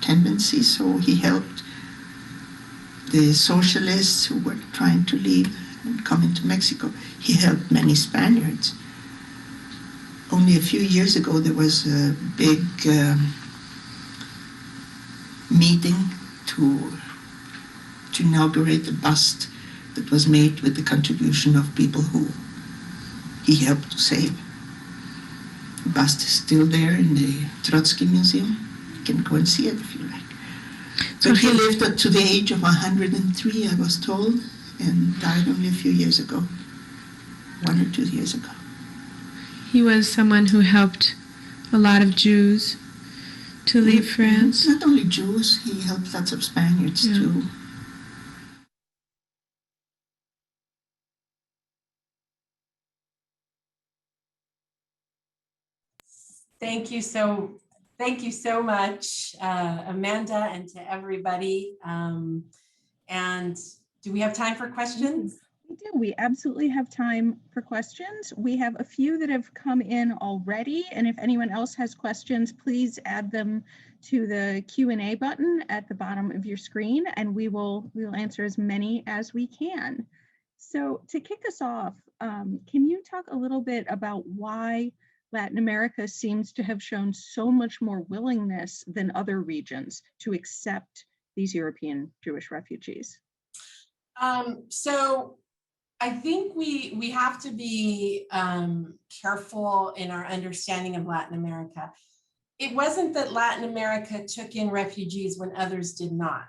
tendency, so he helped the socialists who were trying to leave and coming to Mexico. He helped many Spaniards. Only a few years ago, there was a big meeting to inaugurate the bust that was made with the contribution of people who he helped to save. The bust is still there in the Trotsky Museum. You can go and see it if you like. So But he lived up to the age of 103, I was told, and died only a few years ago, 1 or 2 years ago. he was someone who helped a lot of Jews to leave France. Not only Jews, he helped lots of Spaniards Yeah. too. Thank you so much, Amanda, and to everybody. And do we have time for questions? We do. We absolutely have time for questions. We have a few that have come in already, and if anyone else has questions, please add them to the Q&A button at the bottom of your screen, and we will answer as many as we can. So to kick us off, can you talk a little bit about why Latin America seems to have shown so much more willingness than other regions to accept these European Jewish refugees? So I think we have to be careful in our understanding of Latin America. It wasn't that Latin America took in refugees when others did not.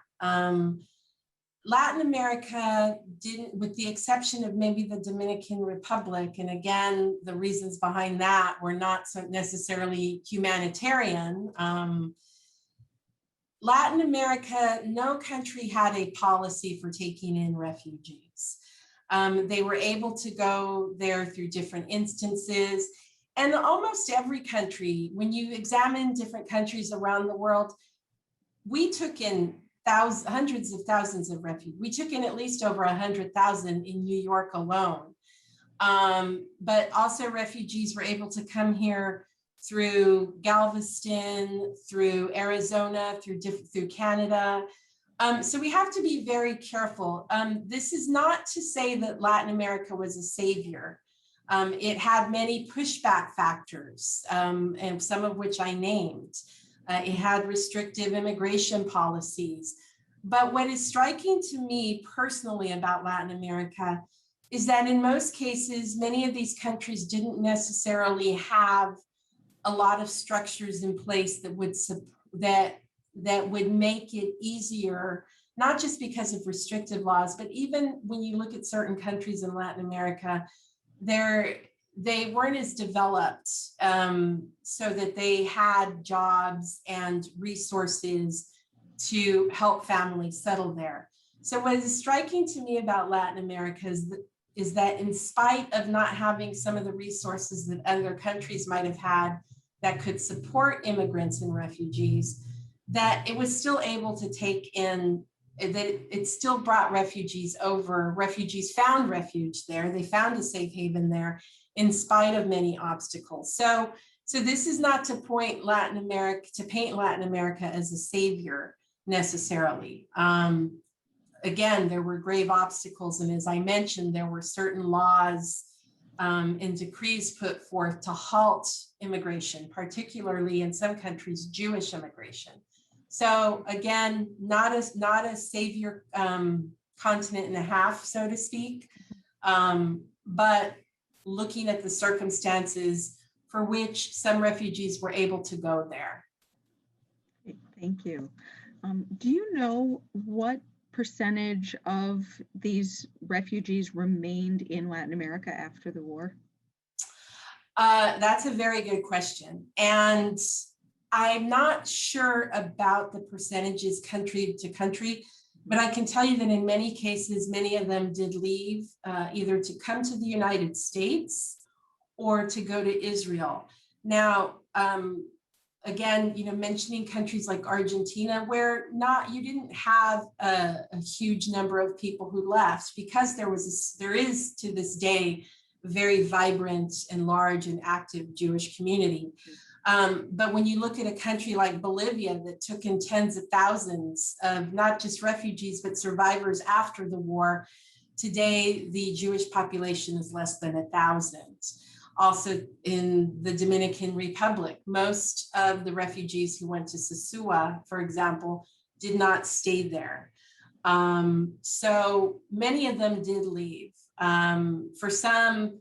Latin America didn't, with the exception of maybe the Dominican Republic, and again, the reasons behind that were not so necessarily humanitarian. Latin America, no country had a policy for taking in refugees. They were able to go there through different instances. And almost every country, when you examine different countries around the world, we took in hundreds of thousands of refugees. We took in at least over 100,000 in New York alone. But also refugees were able to come here through Galveston, through Arizona, through Canada. So we have to be very careful. This is not to say that Latin America was a savior. It had many pushback factors, and some of which I named. It had restrictive immigration policies. But what is striking to me personally about Latin America is that in most cases, many of these countries didn't necessarily have a lot of structures in place that would make it easier, not just because of restrictive laws, but even when you look at certain countries in Latin America, they weren't as developed so that they had jobs and resources to help families settle there. So what is striking to me about Latin America is that in spite of not having some of the resources that other countries might have had that could support immigrants and refugees, that it was still able to take in, that it still brought refugees over. Refugees found refuge there. They found a safe haven there in spite of many obstacles. So this is not to paint Latin America as a savior necessarily. Again, there were grave obstacles. And as I mentioned, there were certain laws and decrees put forth to halt immigration, particularly in some countries, Jewish immigration. So again, not a savior continent and a half, so to speak, but looking at the circumstances for which some refugees were able to go there. Thank you. Do you know what percentage of these refugees remained in Latin America after the war? That's a very good question. And I'm not sure about the percentages country to country, but I can tell you that in many cases, many of them did leave either to come to the United States or to go to Israel. Now, again, mentioning countries like Argentina, where you didn't have a huge number of people who left, because there is to this day a very vibrant and large and active Jewish community. But when you look at a country like Bolivia that took in tens of thousands of not just refugees, but survivors after the war, Today, the Jewish population is less than 1,000. Also in the Dominican Republic, most of the refugees who went to Sosua, for example, did not stay there. So many of them did leave. For some,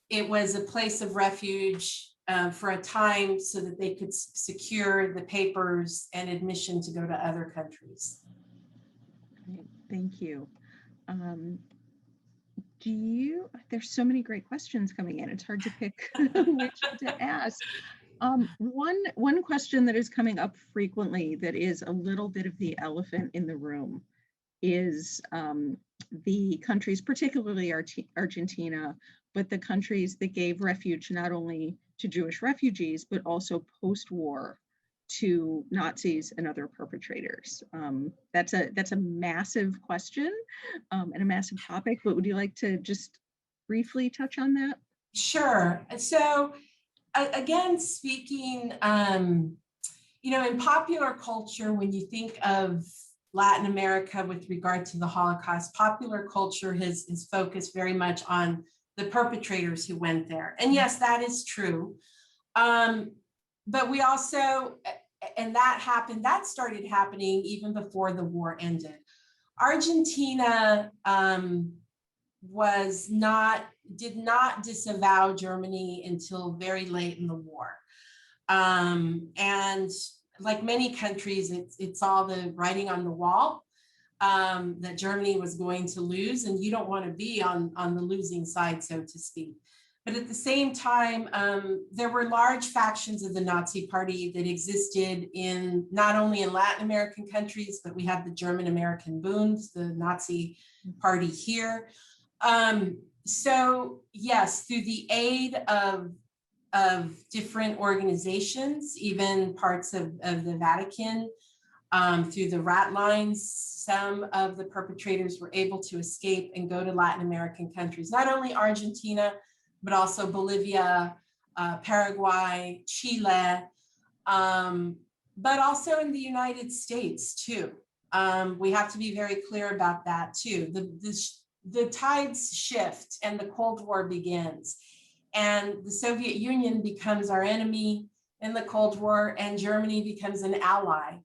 it was a place of refuge for a time so that they could secure the papers and admission to go to other countries. Great, thank you. There's so many great questions coming in. It's hard to pick which to ask. One question that is coming up frequently that is a little bit of the elephant in the room is the countries, particularly Argentina, but the countries that gave refuge not only to Jewish refugees, but also post-war to Nazis and other perpetrators. That's a massive question and a massive topic, but would you like to just briefly touch on that? Sure. So again, speaking, in popular culture, when you think of Latin America with regard to the Holocaust, popular culture is focused very much on the perpetrators who went there. And yes, that is true. But we also, and that started happening even before the war ended. Argentina did not disavow Germany until very late in the war. And like many countries, it's all the writing on the wall that Germany was going to lose, and you don't want to be on the losing side, so to speak. But at the same time, there were large factions of the Nazi Party that existed in not only in Latin American countries, but we have the German American Bund, the Nazi Party here. So yes, through the aid of different organizations, even parts of the Vatican, through the rat lines, some of the perpetrators were able to escape and go to Latin American countries, not only Argentina, but also Bolivia, Paraguay, Chile, but also in the United States too. We have to be very clear about that too. The tides shift and the Cold War begins, and the Soviet Union becomes our enemy in the Cold War, and Germany becomes an ally.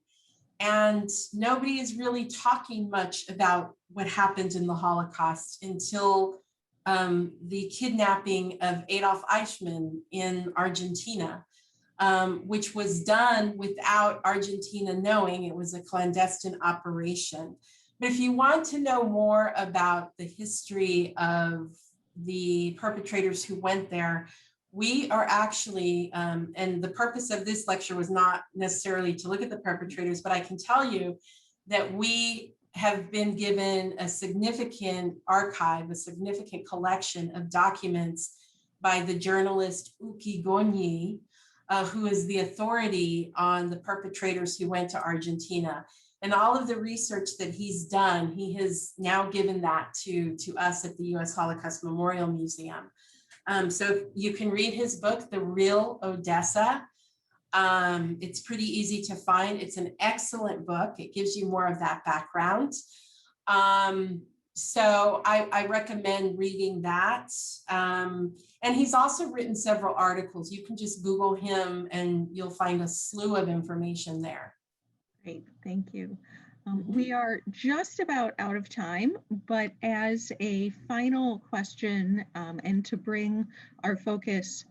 And nobody is really talking much about what happened in the Holocaust until the kidnapping of Adolf Eichmann in Argentina, which was done without Argentina knowing. It was a clandestine operation. But if you want to know more about the history of the perpetrators who went there, we are actually, and the purpose of this lecture was not necessarily to look at the perpetrators, but I can tell you that we have been given a significant archive, a significant collection of documents by the journalist Uki Gonyi, who is the authority on the perpetrators who went to Argentina. And all of the research that he's done, he has now given that to us at the U.S. Holocaust Memorial Museum. So you can read his book, The Real Odessa. It's pretty easy to find. It's an excellent book. It gives you more of that background. So I recommend reading that. And he's also written several articles. You can just Google him and you'll find a slew of information there. Great, thank you. We are just about out of time, but as a final question and to bring our focus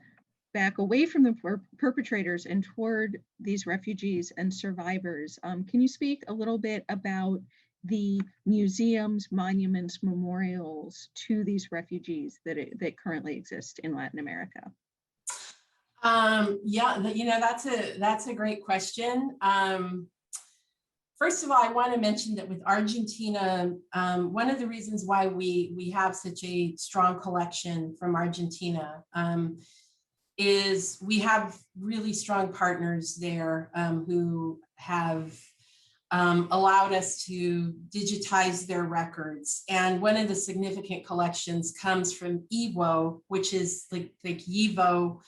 back away from the perpetrators and toward these refugees and survivors, can you speak a little bit about the museums, monuments, memorials to these refugees that currently exist in Latin America? Yeah, that's a great question. First of all, I want to mention that with Argentina, one of the reasons why we have such a strong collection from Argentina is we have really strong partners there who have allowed us to digitize their records. And one of the significant collections comes from Iwo, which is like Yivo.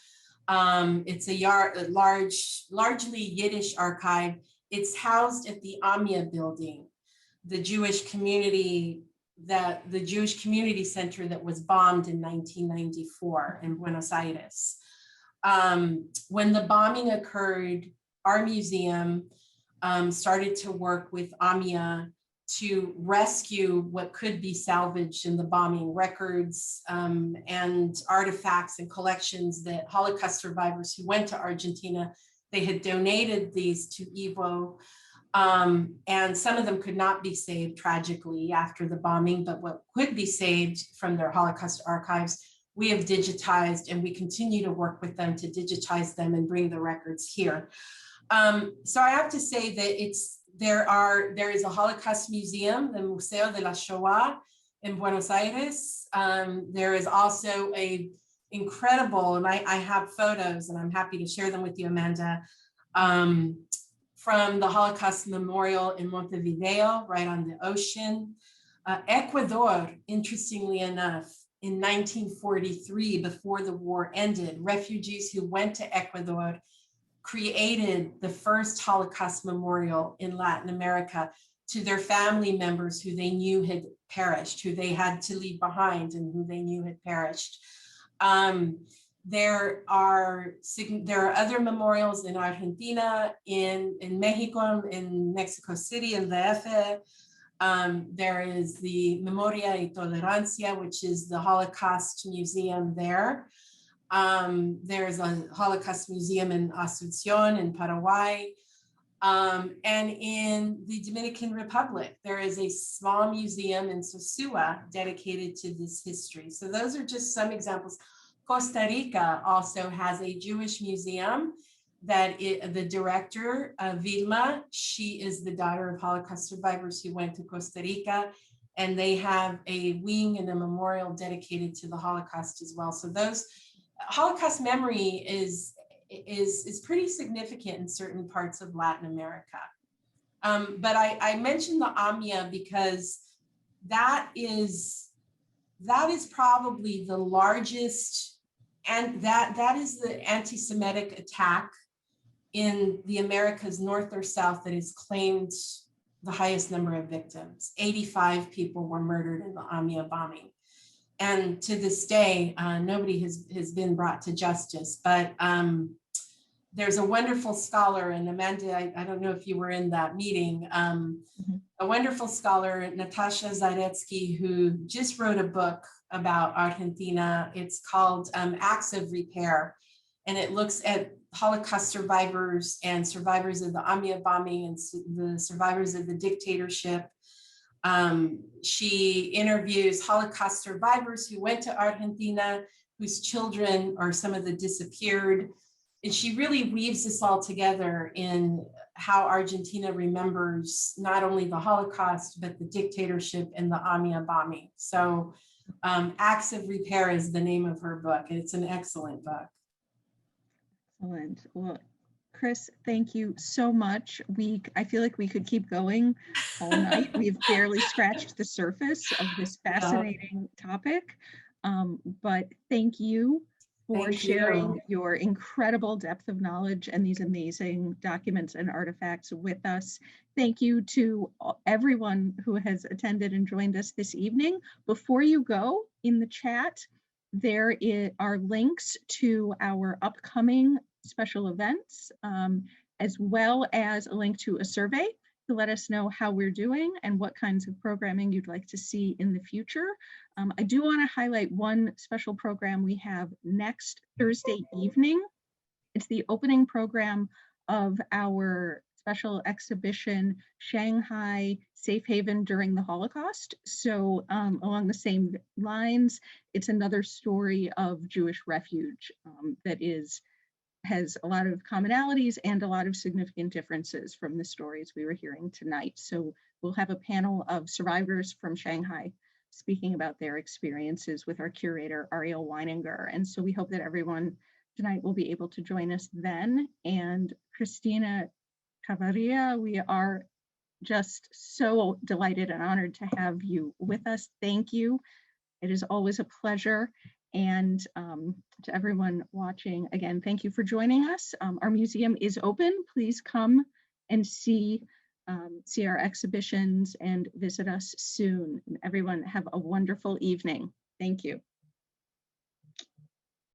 It's a largely Yiddish archive. It's housed at the Amia building, the Jewish community the Jewish Community Center that was bombed in 1994 in Buenos Aires. When the bombing occurred, our museum started to work with AMIA to rescue what could be salvaged in the bombing, records and artifacts and collections that Holocaust survivors who went to Argentina, they had donated these to EVO. And some of them could not be saved tragically after the bombing, but what could be saved from their Holocaust archives, we have digitized, and we continue to work with them to digitize them and bring the records here. So I have to say that there is a Holocaust museum, the Museo de la Showa in Buenos Aires. There is also a incredible, and I have photos and I'm happy to share them with you, Amanda, from the Holocaust Memorial in Montevideo, right on the ocean. Ecuador, interestingly enough, in 1943, before the war ended, refugees who went to Ecuador created the first Holocaust memorial in Latin America to their family members who they knew had perished, who they had to leave behind and who they knew had perished. There are other memorials in Argentina, in Mexico, in Mexico City, in DF. There is the Memoria y Tolerancia, which is the Holocaust Museum there. There's a Holocaust Museum in Asunción in Paraguay. And in the Dominican Republic, there is a small museum in Sosúa dedicated to this history. So those are just some examples. Costa Rica also has a Jewish museum that the director, Vilma, she is the daughter of Holocaust survivors who went to Costa Rica, and they have a wing and a memorial dedicated to the Holocaust as well. So those Holocaust memory is pretty significant in certain parts of Latin America. But I mentioned the AMIA because that is probably the largest, and that is the anti-Semitic attack in the Americas, north or south, that has claimed the highest number of victims. 85 people were murdered in the AMIA bombing. And to this day, nobody has been brought to justice. But there's a wonderful scholar, and Amanda, I don't know if you were in that meeting, a wonderful scholar, Natasha Zadetsky, who just wrote a book about Argentina. It's called Acts of Repair, and it looks at Holocaust survivors and survivors of the AMIA bombing and the survivors of the dictatorship. She interviews Holocaust survivors who went to Argentina, whose children or some of the disappeared. And she really weaves this all together in how Argentina remembers not only the Holocaust, but the dictatorship and the AMIA bombing. So Acts of Repair is the name of her book, and it's an excellent book. Excellent. Well, Chris, thank you so much. I feel like we could keep going all night. We've barely scratched the surface of this fascinating topic, but thank you for sharing your incredible depth of knowledge and these amazing documents and artifacts with us. Thank you to everyone who has attended and joined us this evening. Before you go, in the chat, there are links to our upcoming special events, as well as a link to a survey to let us know how we're doing and what kinds of programming you'd like to see in the future. I do want to highlight one special program we have next Thursday evening. It's the opening program of our special exhibition, Shanghai, Safe Haven During the Holocaust. So along the same lines, it's another story of Jewish refuge that has a lot of commonalities and a lot of significant differences from the stories we were hearing tonight. So we'll have a panel of survivors from Shanghai speaking about their experiences with our curator, Ariel Weininger. And so we hope that everyone tonight will be able to join us then. And Christina Chavarria, we are just so delighted and honored to have you with us. Thank you. It is always a pleasure. And to everyone watching, again, thank you for joining us. Our museum is open. Please come and see see our exhibitions and visit us soon. And everyone have a wonderful evening. Thank you.